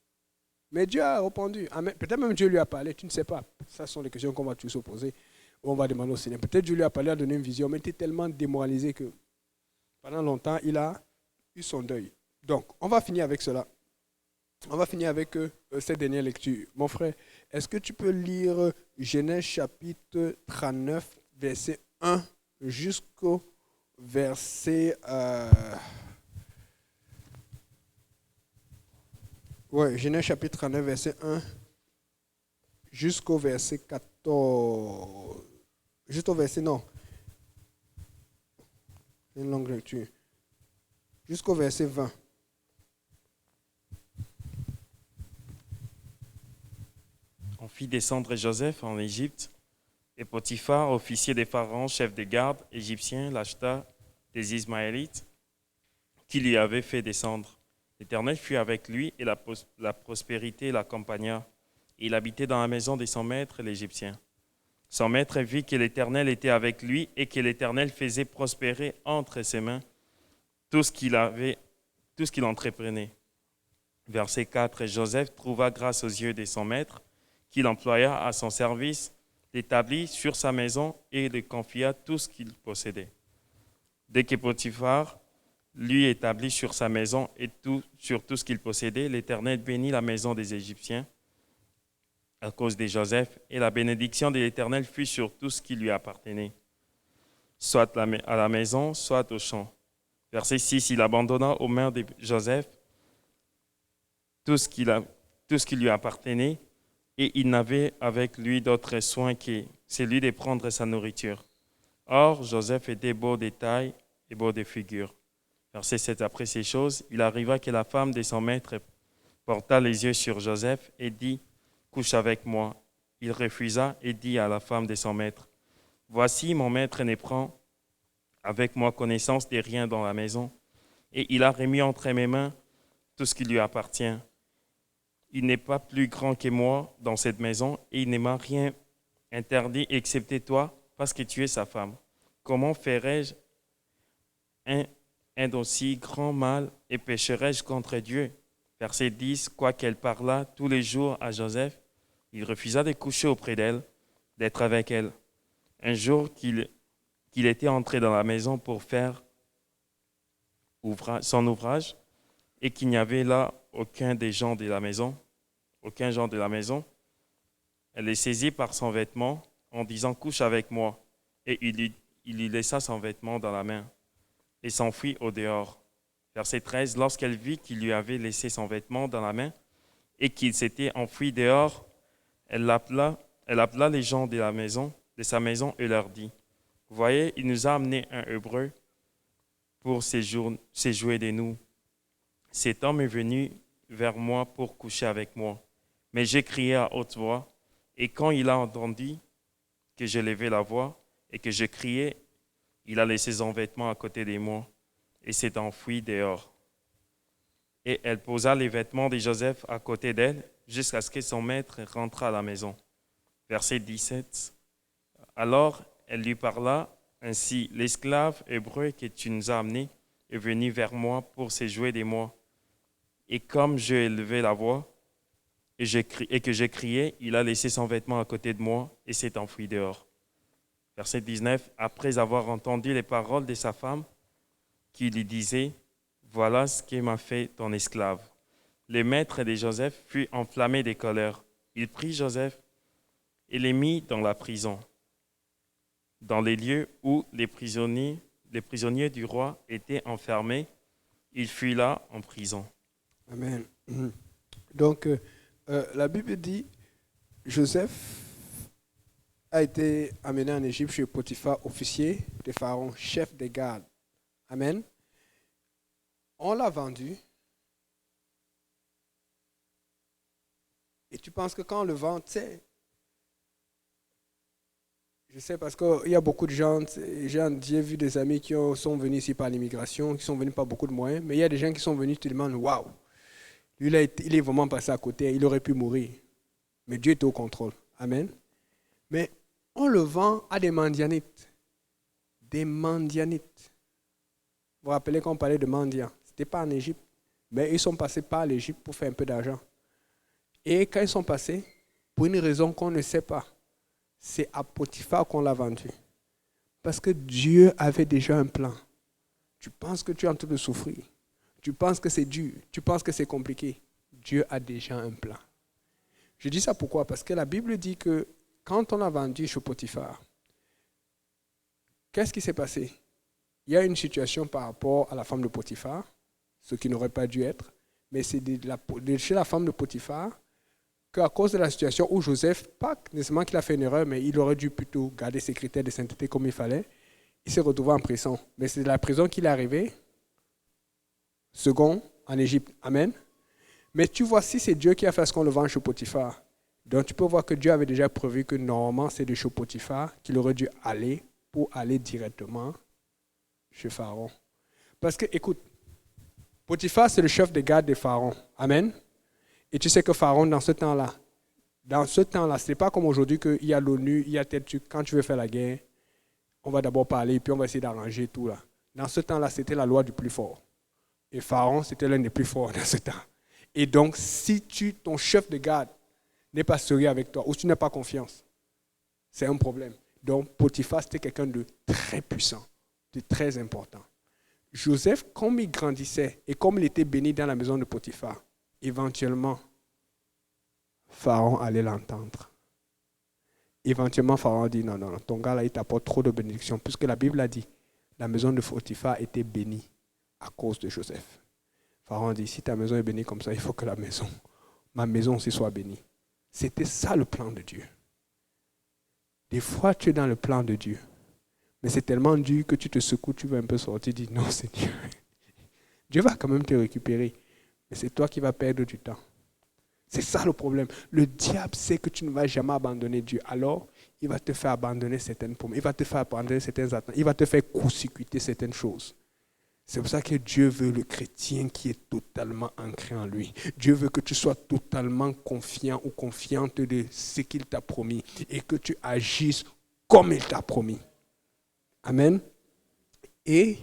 Mais Dieu a répondu. Amen. Peut-être même Dieu lui a parlé, tu ne sais pas. Ça sont les questions qu'on va tous se poser. On va demander au Seigneur. Peut-être Dieu lui a parlé, a donné une vision, mais il était tellement démoralisé que pendant longtemps, il a eu son deuil. Donc, on va finir avec cela. On va finir avec cette dernière lecture. Mon frère, est-ce que tu peux lire Genèse chapitre 39, verset 1 jusqu'au verset... Oui, Genèse chapitre 39, verset 1 jusqu'au verset 14. Juste au verset, non. C'est une longue lecture. Jusqu'au verset 20. On fit descendre Joseph en Égypte, et Potiphar, officier des pharaons, chef des gardes égyptiens, l'acheta des Ismaélites, qui lui avait fait descendre. L'Éternel fut avec lui, et la prospérité l'accompagna. Et il habitait dans la maison de son maître, l'Égyptien. Son maître vit que l'Éternel était avec lui, et que l'Éternel faisait prospérer entre ses mains tout ce qu'il entreprenait. Verset 4. Joseph trouva grâce aux yeux de son maître, qu'il employa à son service, l'établit sur sa maison et lui confia tout ce qu'il possédait. Dès que Potiphar lui établit sur sa maison et sur tout ce qu'il possédait, l'Éternel bénit la maison des Égyptiens à cause de Joseph, et la bénédiction de l'Éternel fut sur tout ce qui lui appartenait, soit à la maison, soit au champ. Verset 6, il abandonna aux mains de Joseph tout ce qui lui appartenait, et il n'avait avec lui d'autre soin que celui de prendre sa nourriture. Or, Joseph était beau de taille et beau de figure. Verset 7, après ces choses, il arriva que la femme de son maître porta les yeux sur Joseph et dit, « Couche avec moi. » Il refusa et dit à la femme de son maître, « Voici, mon maître ne prend avec moi connaissance de rien dans la maison, et il a remis entre mes mains tout ce qui lui appartient. Il n'est pas plus grand que moi dans cette maison, et il ne m'a rien interdit, excepté toi, parce que tu es sa femme. Comment ferais-je un d'aussi grand mal et pécherais-je contre Dieu? Verset 10, quoiqu'elle parlât tous les jours à Joseph, il refusa de coucher auprès d'elle, d'être avec elle. Un jour qu'il était entré dans la maison pour faire son ouvrage et qu'il n'y avait là aucun gens de la maison, elle le saisit par son vêtement en disant « Couche avec moi ». Et il lui laissa son vêtement dans la main et s'enfuit au dehors. Verset 13, lorsqu'elle vit qu'il lui avait laissé son vêtement dans la main et qu'il s'était enfui dehors, elle appela les gens de sa maison et leur dit, « Voyez, il nous a amené un Hébreu pour séjouer de nous. Cet homme est venu vers moi pour coucher avec moi. Mais j'ai crié à haute voix, et quand il a entendu que je levais la voix et que je criais, il a laissé son vêtement à côté de moi et s'est enfui dehors. » Et elle posa les vêtements de Joseph à côté d'elle jusqu'à ce que son maître rentre à la maison. Verset 17. Alors elle lui parla ainsi, « L'esclave hébreu que tu nous as amené est venu vers moi pour séjouer de moi. Et comme j'ai élevé la voix et que j'ai crié, il a laissé son vêtement à côté de moi et s'est enfui dehors. » Verset 19. Après avoir entendu les paroles de sa femme, qui lui disait, « Voilà ce que m'a fait ton esclave. » Le maître de Joseph fut enflammé de colère. Il prit Joseph et le mit dans la prison, dans les lieux où les prisonniers du roi étaient enfermés. Il fut là en prison. Amen. Donc, la Bible dit, Joseph a été amené en Égypte chez Potiphar, officier de Pharaon, chef des gardes. Amen. On l'a vendu. Et tu penses que quand on le vend, tu sais, je sais parce qu'il y a beaucoup de gens, j'ai vu des amis qui sont venus ici par l'immigration, qui sont venus par beaucoup de moyens, mais il y a des gens qui sont venus, tu te demandes, waouh, lui là, il est vraiment passé à côté, il aurait pu mourir. Mais Dieu est au contrôle. Amen. Mais on le vend à des mendianites. Des mendianites. Vous vous rappelez qu'on parlait de mendiants. Ce n'était pas en Égypte, mais ils sont passés par l'Égypte pour faire un peu d'argent. Et quand ils sont passés, pour une raison qu'on ne sait pas, c'est à Potiphar qu'on l'a vendu. Parce que Dieu avait déjà un plan. Tu penses que tu es en train de souffrir. Tu penses que c'est dur. Tu penses que c'est compliqué. Dieu a déjà un plan. Je dis ça pourquoi? Parce que la Bible dit que quand on l'a vendu chez Potiphar, qu'est-ce qui s'est passé? Il y a une situation par rapport à la femme de Potiphar, ce qui n'aurait pas dû être, mais c'est chez la femme de Potiphar qu'à cause de la situation où Joseph, pas nécessairement qu'il a fait une erreur, mais il aurait dû plutôt garder ses critères de sainteté comme il fallait, il s'est retrouvé en prison. Mais c'est de la prison qu'il est arrivé, second, en Égypte. Amen. Mais tu vois, si c'est Dieu qui a fait ce qu'on le vend chez Potiphar, donc tu peux voir que Dieu avait déjà prévu que normalement c'est de chez Potiphar qu'il aurait dû aller pour aller directement chez Pharaon. Parce que, écoute, Potiphar c'est le chef des gardes de Pharaon. Amen. Et tu sais que Pharaon, dans ce temps-là, ce n'est pas comme aujourd'hui qu'il y a l'ONU, il y a tel truc, quand tu veux faire la guerre, on va d'abord parler et puis on va essayer d'arranger tout là. Dans ce temps-là, c'était la loi du plus fort. Et Pharaon, c'était l'un des plus forts dans ce temps. Et donc, si ton chef de garde n'est pas sérieux avec toi ou tu n'as pas confiance, c'est un problème. Donc, Potiphar, c'était quelqu'un de très puissant, de très important. Joseph, comme il grandissait et comme il était béni dans la maison de Potiphar, éventuellement, Pharaon allait l'entendre. Éventuellement, Pharaon dit, non, ton gars là, il t'apporte trop de bénédictions, puisque la Bible a dit, la maison de Potiphar était bénie à cause de Joseph. Pharaon dit, si ta maison est bénie comme ça, il faut que ma maison aussi soit bénie. C'était ça le plan de Dieu. Des fois, tu es dans le plan de Dieu, mais c'est tellement dur que tu te secoues, tu veux un peu sortir, tu dis, non, c'est Dieu. Dieu va quand même te récupérer, mais c'est toi qui vas perdre du temps. C'est ça le problème. Le diable sait que tu ne vas jamais abandonner Dieu. Alors, il va te faire abandonner certaines promesses. Il va te faire abandonner certaines attentes. Il va te faire court-circuiter certaines choses. C'est pour ça que Dieu veut le chrétien qui est totalement ancré en lui. Dieu veut que tu sois totalement confiant ou confiante de ce qu'il t'a promis et que tu agisses comme il t'a promis. Amen. Et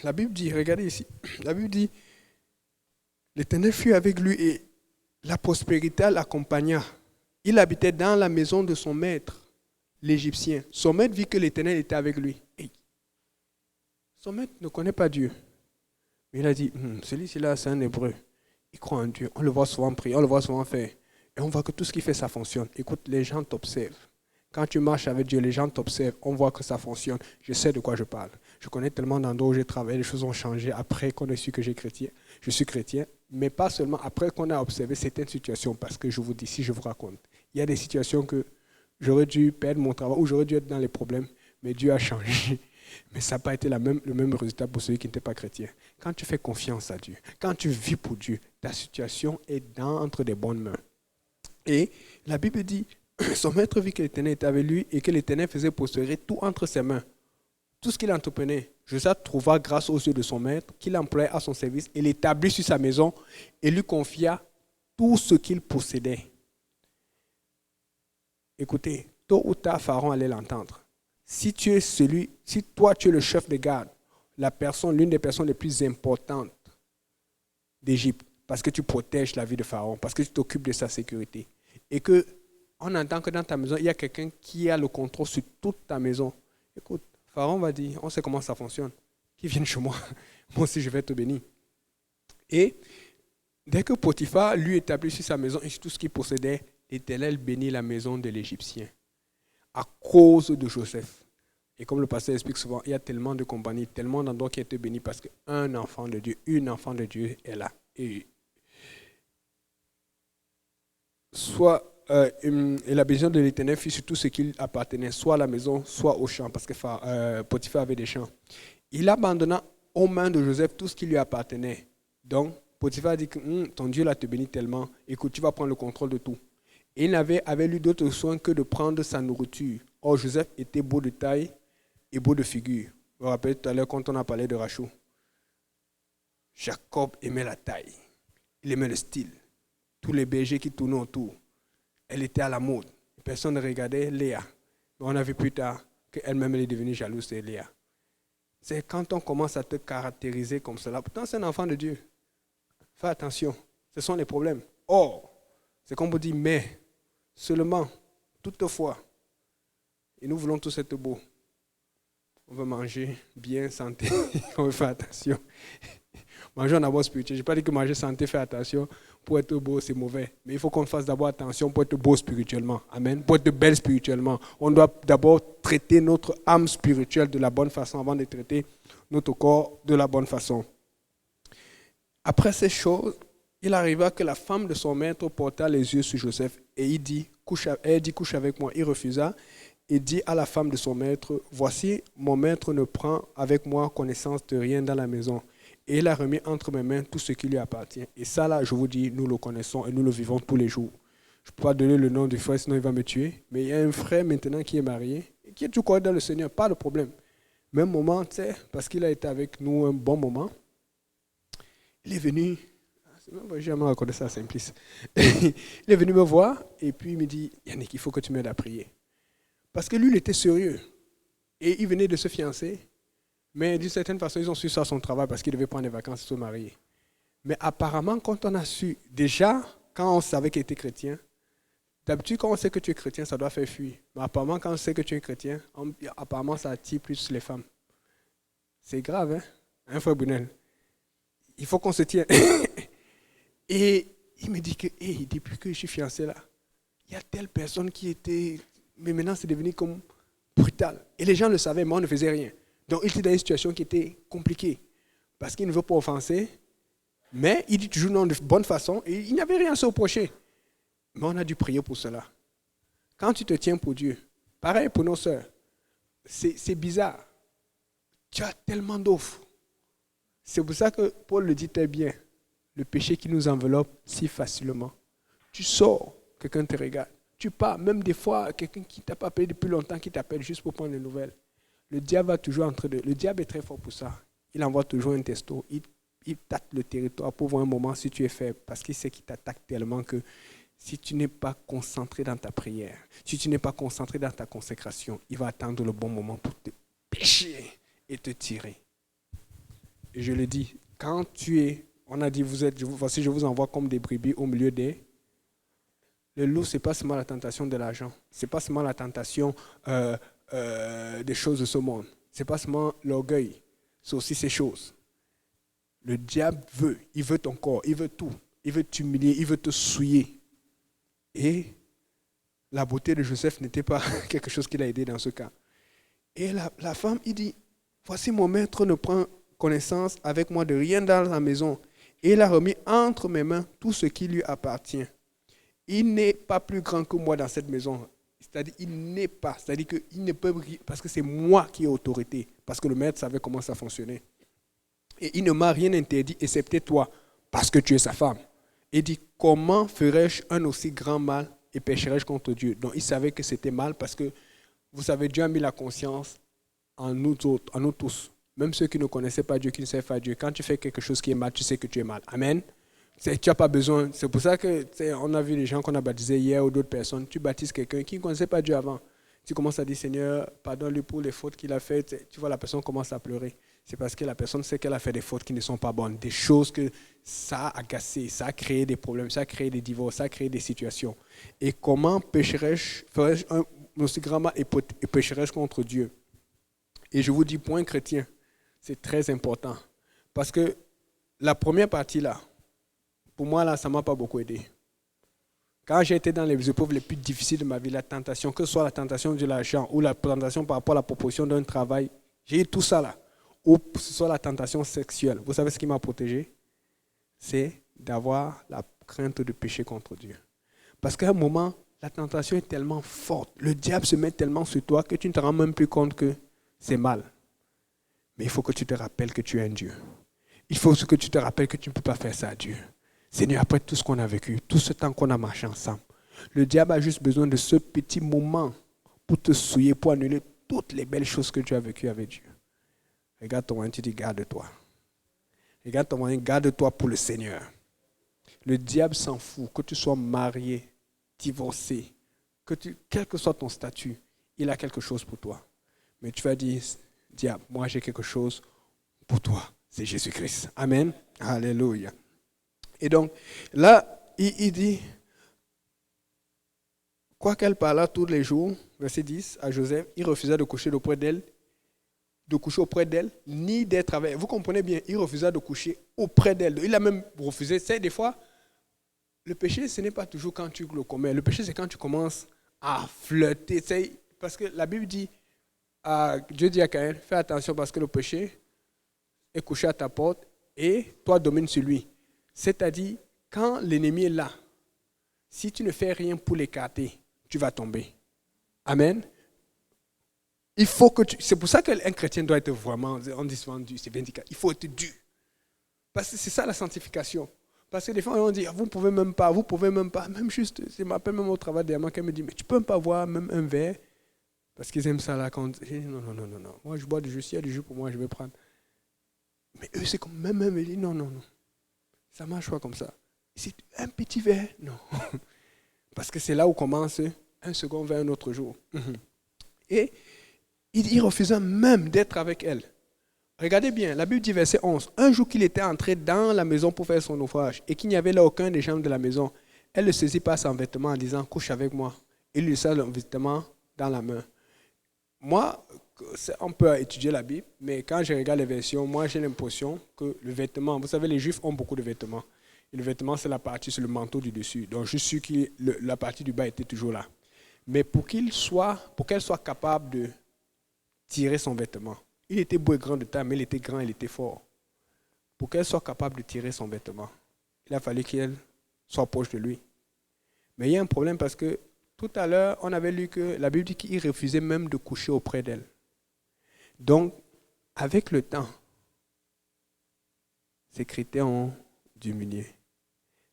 la Bible dit, regardez ici, la Bible dit, l'Éternel fut avec lui et la prospérité l'accompagna. Il habitait dans la maison de son maître, l'Égyptien. Son maître vit que l'Éternel était avec lui. Et son maître ne connaît pas Dieu. Mais il a dit, celui-ci-là, c'est un Hébreu. Il croit en Dieu. On le voit souvent prier, on le voit souvent faire. Et on voit que tout ce qu'il fait, ça fonctionne. Écoute, les gens t'observent. Quand tu marches avec Dieu, les gens t'observent. On voit que ça fonctionne. Je sais de quoi je parle. Je connais tellement d'endroits où j'ai travaillé, les choses ont changé après qu'on ait su que je suis chrétien. Mais pas seulement après qu'on a observé certaines situations. Parce que je vous dis, si je vous raconte, il y a des situations que j'aurais dû perdre mon travail ou j'aurais dû être dans les problèmes. Mais Dieu a changé. Mais ça n'a pas été le même résultat pour celui qui n'était pas chrétien. Quand tu fais confiance à Dieu, quand tu vis pour Dieu, ta situation est entre des bonnes mains. Et la Bible dit, son maître vit que l'Éternel était avec lui et que l'Éternel faisait prospérer tout entre ses mains. Tout ce qu'il entreprenait, Josaphat trouva grâce aux yeux de son maître, qu'il employait à son service et l'établit sur sa maison et lui confia tout ce qu'il possédait. Écoutez, tôt ou tard, Pharaon allait l'entendre. Si toi tu es le chef de garde, l'une des personnes les plus importantes d'Égypte, parce que tu protèges la vie de Pharaon, parce que tu t'occupes de sa sécurité, et qu'on entend que dans ta maison, il y a quelqu'un qui a le contrôle sur toute ta maison. Écoute, Pharaon va dire, on sait comment ça fonctionne, qu'ils viennent chez moi, moi aussi je vais te bénir. Et dès que Potiphar lui établit sur sa maison et sur tout ce qu'il possédait, l'Éternel bénit la maison de l'Égyptien à cause de Joseph. Et comme le pasteur explique souvent, il y a tellement de compagnies, tellement d'endroits qui ont été bénis parce qu'un enfant de Dieu, une enfant de Dieu est là. Et la bénédiction de l'Éternel fut sur tout ce qui appartenait, soit à la maison, soit au champ, parce que Potiphar avait des champs. Il abandonna aux mains de Joseph tout ce qui lui appartenait. Donc, Potiphar dit que ton Dieu là te bénit tellement, écoute, tu vas prendre le contrôle de tout. Et il n'avait avec lui d'autre soin que de prendre sa nourriture. Or, Joseph était beau de taille et beau de figure. Vous vous rappelez tout à l'heure quand on a parlé de Rachel. Jacob aimait la taille. Il aimait le style. Tous les bergers qui tournaient autour. Elle était à la mode. Personne ne regardait Léa. Mais on a vu plus tard qu'elle-même elle est devenue jalouse de Léa. C'est quand on commence à te caractériser comme cela. Pourtant, c'est un enfant de Dieu. Fais attention. Ce sont les problèmes. Or, c'est comme on dit, mais seulement, toutefois, et nous voulons tous être beaux. On veut manger bien, santé, on veut faire attention. Manger en abord spirituel. Je n'ai pas dit que manger santé, faire attention, pour être beau, c'est mauvais. Mais il faut qu'on fasse d'abord attention pour être beau spirituellement. Amen. Pour être belle spirituellement. On doit d'abord traiter notre âme spirituelle de la bonne façon avant de traiter notre corps de la bonne façon. Après ces choses, il arriva que la femme de son maître porta les yeux sur Joseph et il dit, couche avec moi. Il refusa et dit à la femme de son maître, voici, mon maître ne prend avec moi connaissance de rien dans la maison. Et il a remis entre mes mains tout ce qui lui appartient. Et ça là, je vous dis, nous le connaissons et nous le vivons tous les jours. Je ne peux pas donner le nom du frère, sinon il va me tuer. Mais il y a un frère maintenant qui est marié et qui est tout correct dans le Seigneur, pas de problème. Même moment, tu sais, parce qu'il a été avec nous un bon moment, il est venu, je n'ai jamais raconté ça à Simplice. Il est venu me voir et puis il me dit, Yannick, il faut que tu m'aides à prier. Parce que lui, il était sérieux. Et il venait de se fiancer. Mais d'une certaine façon, ils ont su ça à son travail parce qu'il devait prendre des vacances et se marier. Mais apparemment, quand on a su, déjà, quand on savait qu'il était chrétien, d'habitude, quand on sait que tu es chrétien, ça doit faire fuir. Mais apparemment, quand on sait que tu es chrétien, apparemment, ça attire plus les femmes. C'est grave, hein? Hein, frère Brunel? Il faut qu'on se tienne. Et il me dit que, depuis que je suis fiancé là, il y a telle personne qui était... Mais maintenant, c'est devenu comme brutal. Et les gens le savaient, mais on ne faisait rien. Donc, il était dans une situation qui était compliquée. Parce qu'il ne veut pas offenser, mais il dit toujours non de bonne façon et il n'y avait rien à se reprocher. Mais on a dû prier pour cela. Quand tu te tiens pour Dieu, pareil pour nos sœurs, c'est bizarre. Tu as tellement d'offres. C'est pour ça que Paul le dit très bien. Le péché qui nous enveloppe si facilement. Tu sors, quelqu'un te regarde. Tu pars, même des fois, quelqu'un qui ne t'a pas appelé depuis longtemps, qui t'appelle juste pour prendre des nouvelles. Le diable va toujours le diable est très fort pour ça. Il envoie toujours un testo. Il tâte le territoire pour voir un moment si tu es faible. Parce qu'il sait qu'il t'attaque tellement que si tu n'es pas concentré dans ta prière, si tu n'es pas concentré dans ta consécration, il va attendre le bon moment pour te pêcher et te tirer. Et je le dis, quand tu es, on a dit, voici je vous envoie comme des brebis au milieu des... Le loup, ce n'est pas seulement la tentation de l'argent. Ce n'est pas seulement la tentation des choses de ce monde. Ce n'est pas seulement l'orgueil. C'est aussi ces choses. Le diable il veut ton corps, il veut tout. Il veut t'humilier, il veut te souiller. Et la beauté de Joseph n'était pas quelque chose qui l'a aidé dans ce cas. Et la femme, il dit, voici mon maître ne prend connaissance avec moi de rien dans la maison. Et il a remis entre mes mains tout ce qui lui appartient. Il n'est pas plus grand que moi dans cette maison. C'est-à-dire, il n'est pas. C'est-à-dire qu'il ne peut rien, parce que c'est moi qui ai autorité. Parce que le maître savait comment ça fonctionnait. Et il ne m'a rien interdit, excepté toi, parce que tu es sa femme. Il dit, comment ferais-je un aussi grand mal et pécherais-je contre Dieu? Donc, il savait que c'était mal parce que, vous savez, Dieu a mis la conscience en nous autres, en nous tous. Même ceux qui ne connaissaient pas Dieu, qui ne savent pas Dieu. Quand tu fais quelque chose qui est mal, tu sais que tu es mal. Amen. Tu n'as pas besoin. C'est pour ça que on a vu les gens qu'on a baptisés hier ou d'autres personnes. Tu baptises quelqu'un qui ne connaissait pas Dieu avant. Tu commences à dire, Seigneur, pardonne-lui pour les fautes qu'il a faites. Tu vois, la personne commence à pleurer. C'est parce que la personne sait qu'elle a fait des fautes qui ne sont pas bonnes. Des choses que ça a agacé, ça a créé des problèmes, ça a créé des divorces, ça a créé des situations. Et comment ferais-je un aussi grand mal et pécherais-je contre Dieu? Et je vous dis, point chrétien, c'est très important. Parce que la première partie là, pour moi là, ça ne m'a pas beaucoup aidé. Quand j'ai été dans les épreuves les plus difficiles de ma vie, la tentation, que ce soit la tentation de l'argent ou la tentation par rapport à la proposition d'un travail, j'ai eu tout ça là. Ou que ce soit la tentation sexuelle. Vous savez ce qui m'a protégé? C'est d'avoir la crainte de pécher contre Dieu. Parce qu'à un moment, la tentation est tellement forte, le diable se met tellement sur toi que tu ne te rends même plus compte que c'est mal. Mais il faut que tu te rappelles que tu es un Dieu. Il faut que tu te rappelles que tu ne peux pas faire ça à Dieu. Seigneur, après tout ce qu'on a vécu, tout ce temps qu'on a marché ensemble, le diable a juste besoin de ce petit moment pour te souiller, pour annuler toutes les belles choses que tu as vécues avec Dieu. Regarde ton voisin, tu dis garde-toi. Regarde ton voisin, garde-toi pour le Seigneur. Le diable s'en fout, que tu sois marié, divorcé, quel que soit ton statut, il a quelque chose pour toi. Mais tu vas dire, diable, moi j'ai quelque chose pour toi. C'est Jésus-Christ. Amen. Alléluia. Et donc, là, il dit, quoiqu'elle parlât tous les jours, verset 10, à Joseph, il refusait de coucher auprès d'elle, ni d'être avec elle. Vous comprenez bien, il refusait de coucher auprès d'elle. Il a même refusé. C'est des fois, le péché, ce n'est pas toujours quand tu le commets. Le péché, c'est quand tu commences à flirter. Parce que la Bible dit, Dieu dit à Caïn, fais attention parce que le péché est couché à ta porte et toi domines sur lui. C'est-à-dire, quand l'ennemi est là, si tu ne fais rien pour l'écarter, tu vas tomber. Amen. Il faut que c'est pour ça qu'un chrétien doit être vraiment, on dit souvent dur, c'est vindicatif. Il faut être dur. Parce que c'est ça la sanctification. Parce que des fois, on dit, vous ne pouvez même pas, même juste, je m'appelle même au travail des qui me dit, mais tu ne peux même pas boire même un verre. Parce qu'ils aiment ça là. Non. Moi, je bois du jus, s'il y a du jus pour moi, je vais prendre. Mais eux, c'est comme même, ils disent, non. Ça ne marche pas comme ça. C'est un petit verre, non. Parce que c'est là où commence un second verre un autre jour. Et il refusait même d'être avec elle. Regardez bien, la Bible dit verset 11. Un jour qu'il était entré dans la maison pour faire son ouvrage et qu'il n'y avait là aucun des gens de la maison, elle le saisit par son vêtement en disant, couche avec moi. Il lui laissa le vêtement dans la main. Moi, on peut étudier la Bible, mais quand je regarde les versions, moi j'ai l'impression que le vêtement, vous savez, les Juifs ont beaucoup de vêtements. Et le vêtement, c'est la partie, c'est le manteau du dessus. Donc je suis sûr que la partie du bas était toujours là. Mais pour qu'elle soit capable de tirer son vêtement, il était beau et grand de taille, mais il était grand, il était fort. Pour qu'elle soit capable de tirer son vêtement, il a fallu qu'elle soit proche de lui. Mais il y a un problème parce que tout à l'heure, on avait lu que la Bible dit qu'il refusait même de coucher auprès d'elle. Donc, avec le temps, ces critères ont diminué.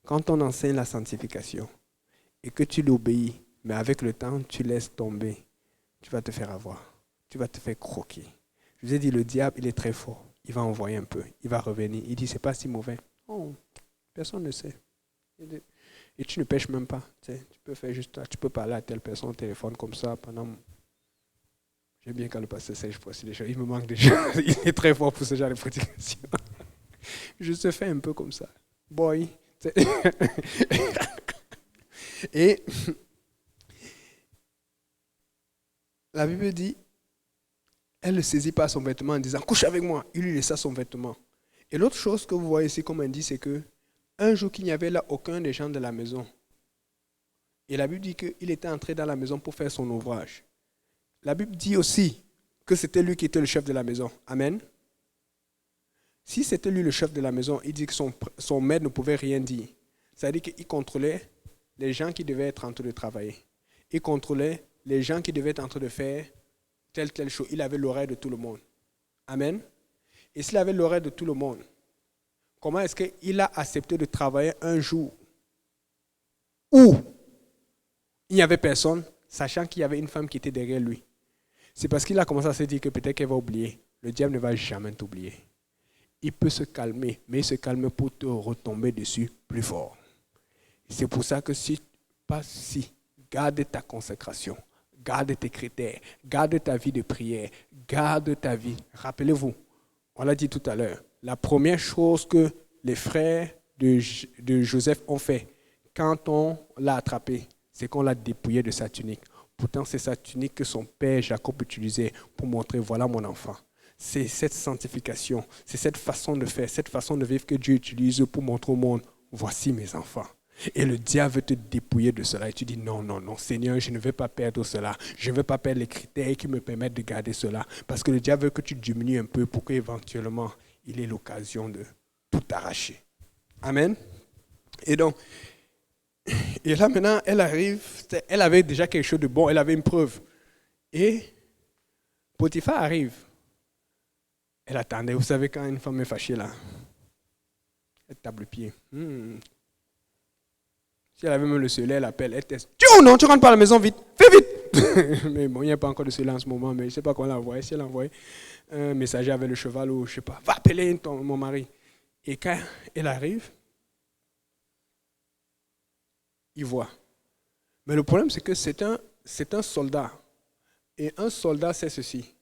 Quand on enseigne la sanctification et que tu l'obéis, mais avec le temps, tu laisses tomber, tu vas te faire avoir. tu vas te faire croquer. Je vous ai dit, le diable, il est très fort. Il va envoyer un peu, il va revenir. Il dit, c'est pas si mauvais. Oh, personne ne sait. Et tu ne pêches même pas. Tu peux faire juste, tu peux parler à telle personne au téléphone comme ça pendant... J'aime bien quand le pasteur Serge précise les choses. Il me manque des choses. Il est très fort pour ce genre de prédication. Je se fais un peu comme ça. Boy. Et la Bible dit, elle ne saisit pas son vêtement en disant, couche avec moi. Il lui laissa son vêtement. Et l'autre chose que vous voyez ici comme indice, c'est que un jour qu'il n'y avait là aucun des gens de la maison. Et la Bible dit qu'il était entré dans la maison pour faire son ouvrage. La Bible dit aussi que c'était lui qui était le chef de la maison. Amen. Si c'était lui le chef de la maison, il dit que son maître ne pouvait rien dire. Ça veut dire qu'il contrôlait les gens qui devaient être en train de travailler. Il contrôlait les gens qui devaient être en train de faire telle chose. Il avait l'oreille de tout le monde. Amen. Et s'il avait l'oreille de tout le monde, comment est-ce qu'il a accepté de travailler un jour où il n'y avait personne, sachant qu'il y avait une femme qui était derrière lui? C'est parce qu'il a commencé à se dire que peut-être qu'elle va oublier. Le diable ne va jamais t'oublier. Il peut se calmer, mais il se calme pour te retomber dessus plus fort. C'est pour ça que garde ta consécration, garde tes critères, garde ta vie de prière, garde ta vie. Rappelez-vous, on l'a dit tout à l'heure, la première chose que les frères de Joseph ont fait quand on l'a attrapé, c'est qu'on l'a dépouillé de sa tunique. Pourtant, c'est sa tunique que son père Jacob utilisait pour montrer, voilà mon enfant. C'est cette sanctification, c'est cette façon de faire, cette façon de vivre que Dieu utilise pour montrer au monde, voici mes enfants. Et le diable veut te dépouiller de cela. Et tu dis, non, Seigneur, je ne vais pas perdre cela. Je ne vais pas perdre les critères qui me permettent de garder cela. Parce que le diable veut que tu diminues un peu pour qu'éventuellement, il ait l'occasion de tout arracher. Amen. Et donc, et là maintenant, elle arrive, elle avait déjà quelque chose de bon, elle avait une preuve. Et Potiphar arrive. Elle attendait, vous savez quand une femme est fâchée là, elle tape le pied. Si elle avait même le soleil, elle appelle, elle teste. Tu rentres pas à la maison vite, fais vite. Mais bon, il n'y a pas encore de soleil en ce moment, mais je ne sais pas comment elle a envoyé. Si elle a envoyé un messager avec le cheval ou je ne sais pas, va appeler mon mari. Et quand elle arrive, il voit. Mais le problème, c'est que c'est un soldat. Et un soldat, c'est ceci.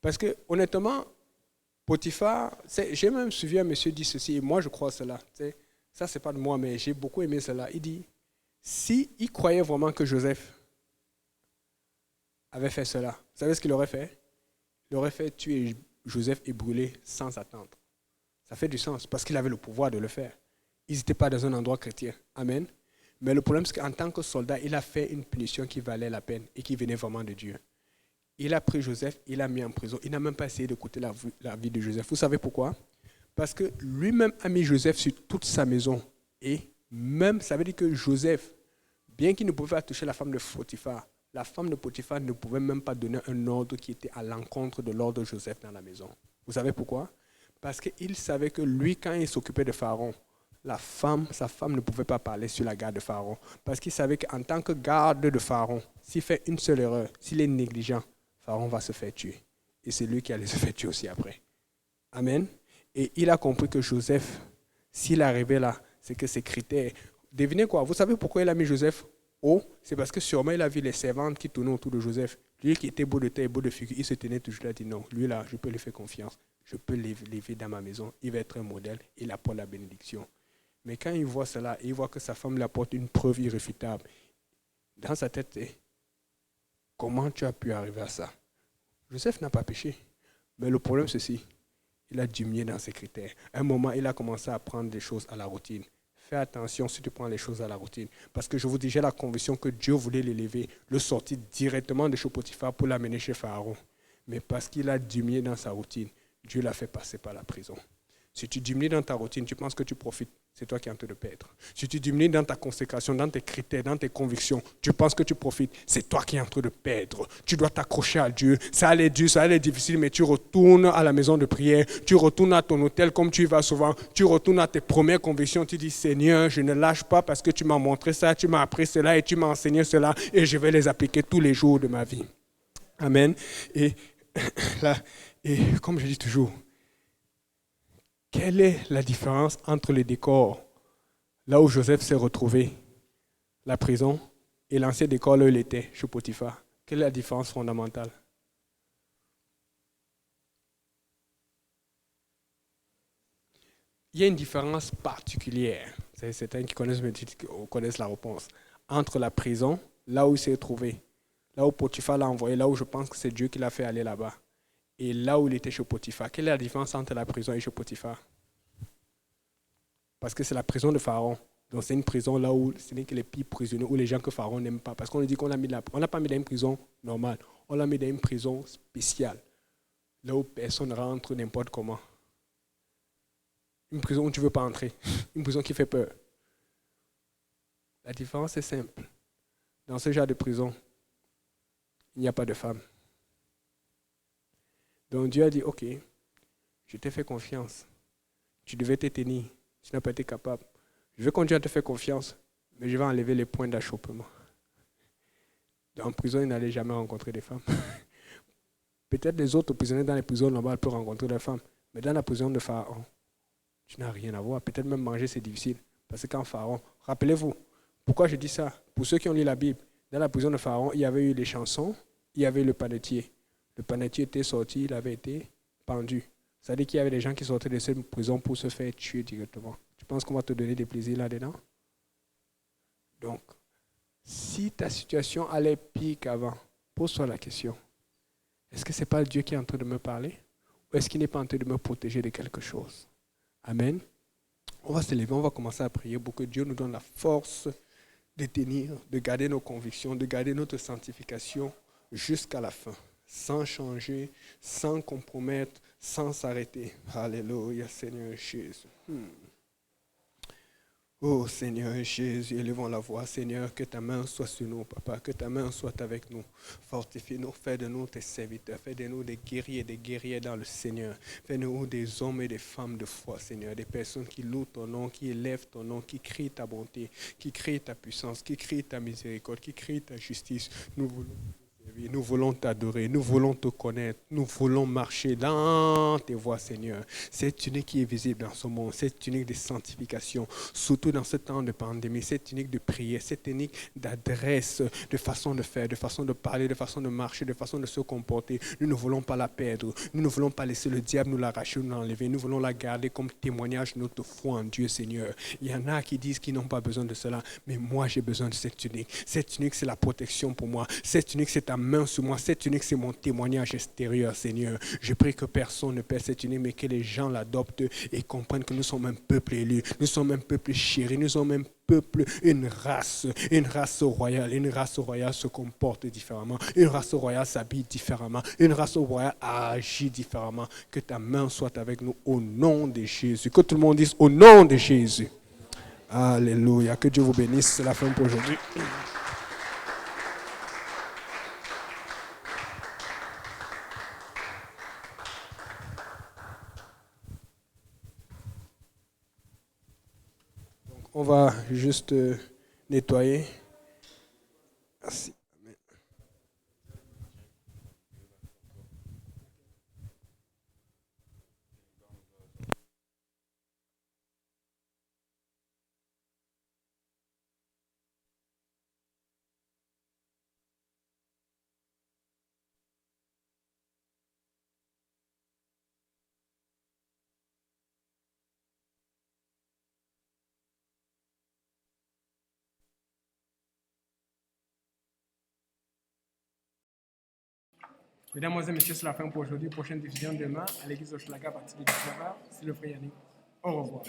Parce que, honnêtement, Potiphar, j'ai même suivi un monsieur dit ceci, et moi je crois cela. Ça, ce n'est pas de moi, mais j'ai beaucoup aimé cela. Il dit, s'il croyait vraiment que Joseph avait fait cela, vous savez ce qu'il aurait fait? Il aurait fait tuer Joseph et brûler sans attendre. Ça fait du sens, parce qu'il avait le pouvoir de le faire. Ils n'étaient pas dans un endroit chrétien. Amen. Mais le problème, c'est qu'en tant que soldat, il a fait une punition qui valait la peine et qui venait vraiment de Dieu. Il a pris Joseph, il l'a mis en prison. Il n'a même pas essayé d'écouter la vie de Joseph. Vous savez pourquoi? Parce que lui-même a mis Joseph sur toute sa maison. Et même, ça veut dire que Joseph, bien qu'il ne pouvait pas toucher la femme de Potiphar, la femme de Potiphar ne pouvait même pas donner un ordre qui était à l'encontre de l'ordre de Joseph dans la maison. Vous savez pourquoi? Parce qu'il savait que lui, quand il s'occupait de Pharaon, sa femme ne pouvait pas parler sur la garde de Pharaon. Parce qu'il savait qu'en tant que garde de Pharaon, s'il fait une seule erreur, s'il est négligent, Pharaon va se faire tuer. Et c'est lui qui allait se faire tuer aussi après. Amen. Et il a compris que Joseph, s'il arrivait là, c'est que ses critères... Devinez quoi? Vous savez pourquoi il a mis Joseph haut? C'est parce que sûrement il a vu les servantes qui tournaient autour de Joseph. Lui qui était beau de tête et beau de figure, il se tenait toujours là, il a dit non, lui là, je peux lui faire confiance. Je peux l'élever dans ma maison. Il va être un modèle. Il apporte la bénédiction. Mais quand il voit cela, il voit que sa femme lui apporte une preuve irréfutable. Dans sa tête, c'est comment tu as pu arriver à ça? Joseph n'a pas péché. Mais le problème, c'est ceci. Il a diminué dans ses critères. À un moment, il a commencé à prendre des choses à la routine. Fais attention si tu prends les choses à la routine. Parce que je vous dis, j'ai la conviction que Dieu voulait l'élever, le sortir directement de chez Potiphar pour l'amener chez Pharaon. Mais parce qu'il a diminué dans sa routine, Dieu l'a fait passer par la prison. Si tu diminues dans ta routine, tu penses que tu profites. C'est toi qui es en train de perdre. Si tu diminues dans ta consécration, dans tes critères, dans tes convictions, tu penses que tu profites. C'est toi qui es en train de perdre. Tu dois t'accrocher à Dieu. Ça allait dur, ça allait difficile, mais tu retournes à la maison de prière. Tu retournes à ton hôtel comme tu y vas souvent. Tu retournes à tes premières convictions. Tu dis, Seigneur, je ne lâche pas parce que tu m'as montré ça, tu m'as appris cela et tu m'as enseigné cela et je vais les appliquer tous les jours de ma vie. Amen. Et, là, et comme je dis toujours, quelle est la différence entre les décors, là où Joseph s'est retrouvé, la prison, et l'ancien décor là où il était, chez Potiphar? Quelle est la différence fondamentale? Il y a une différence particulière, c'est certains qui connaissent la réponse, entre la prison, là où il s'est trouvé, là où Potiphar l'a envoyé, là où je pense que c'est Dieu qui l'a fait aller là-bas, et là où il était chez Potiphar. Quelle est la différence entre la prison et chez Potiphar? Parce que c'est la prison de Pharaon. Donc c'est une prison là où ce n'est que les pires prisonniers, ou les gens que Pharaon n'aime pas. Parce qu'on lui dit qu'on l'a mis là. On l'a pas mis dans une prison normale, on l'a mis dans une prison spéciale, là où personne ne rentre n'importe comment. Une prison où tu ne veux pas entrer. Une prison qui fait peur. La différence est simple. Dans ce genre de prison, il n'y a pas de femmes. Donc Dieu a dit, ok, je t'ai fait confiance. Tu devais te tenir. Tu n'as pas été capable. Je vais continuer à te faire confiance, mais je vais enlever les points d'achoppement. Dans la prison, il n'allait jamais rencontrer des femmes. Peut-être les autres prisonniers dans les prisons normales peuvent rencontrer des femmes, mais dans la prison de Pharaon, tu n'as rien à voir. Peut-être même manger, c'est difficile. Parce que quand Pharaon, rappelez-vous, pourquoi je dis ça? Pour ceux qui ont lu la Bible, dans la prison de Pharaon, il y avait eu les chansons, il y avait le panetier. Le panetier était sorti, il avait été pendu. Ça veut dire qu'il y avait des gens qui sortaient de cette prison pour se faire tuer directement. Tu penses qu'on va te donner des plaisirs là-dedans? Donc, si ta situation allait pire qu'avant, pose-toi la question. Est-ce que ce n'est pas Dieu qui est en train de me parler? Ou est-ce qu'il n'est pas en train de me protéger de quelque chose? Amen. On va se lever, on va commencer à prier pour que Dieu nous donne la force de tenir, de garder nos convictions, de garder notre sanctification jusqu'à la fin, sans changer, sans compromettre, sans s'arrêter. Alléluia, Seigneur Jésus. Oh Seigneur Jésus, élevons la voix. Seigneur, que ta main soit sur nous, Papa, que ta main soit avec nous. Fortifie-nous, fais de nous tes serviteurs, fais de nous des guerriers dans le Seigneur. Fais de nous des hommes et des femmes de foi, Seigneur, des personnes qui louent ton nom, qui élèvent ton nom, qui crient ta bonté, qui crient ta puissance, qui crient ta miséricorde, qui crient ta justice. Nous voulons t'adorer, nous voulons te connaître, nous voulons marcher dans tes voies, Seigneur. Cette unique qui est visible dans ce monde, cette unique de sanctification, surtout dans ce temps de pandémie, cette unique de prière, cette unique d'adresse, de façon de faire, de façon de parler, de façon de marcher, de façon de se comporter. Nous ne voulons pas la perdre, nous ne voulons pas laisser le diable nous l'arracher, nous l'enlever. Nous voulons la garder comme témoignage de notre foi en Dieu, Seigneur. Il y en a qui disent qu'ils n'ont pas besoin de cela, mais moi j'ai besoin de cette unique. Cette unique, c'est la protection pour moi. Cette unique, c'est ta main sur moi. Cette unique, c'est mon témoignage extérieur, Seigneur. Je prie que personne ne perd cette unique, mais que les gens l'adoptent et comprennent que nous sommes un peuple élu, nous sommes un peuple chéri, nous sommes un peuple, une race royale. Une race royale se comporte différemment, une race royale s'habille différemment, une race royale agit différemment. Que ta main soit avec nous au nom de Jésus. Que tout le monde dise au nom de Jésus. Alléluia. Que Dieu vous bénisse. C'est la fin pour aujourd'hui. On va juste nettoyer. Merci. Mesdames et messieurs, c'est la fin pour aujourd'hui. Prochaine diffusion demain à l'église de Schlaga à partir de 19h. C'est le frère Yannick. Au revoir.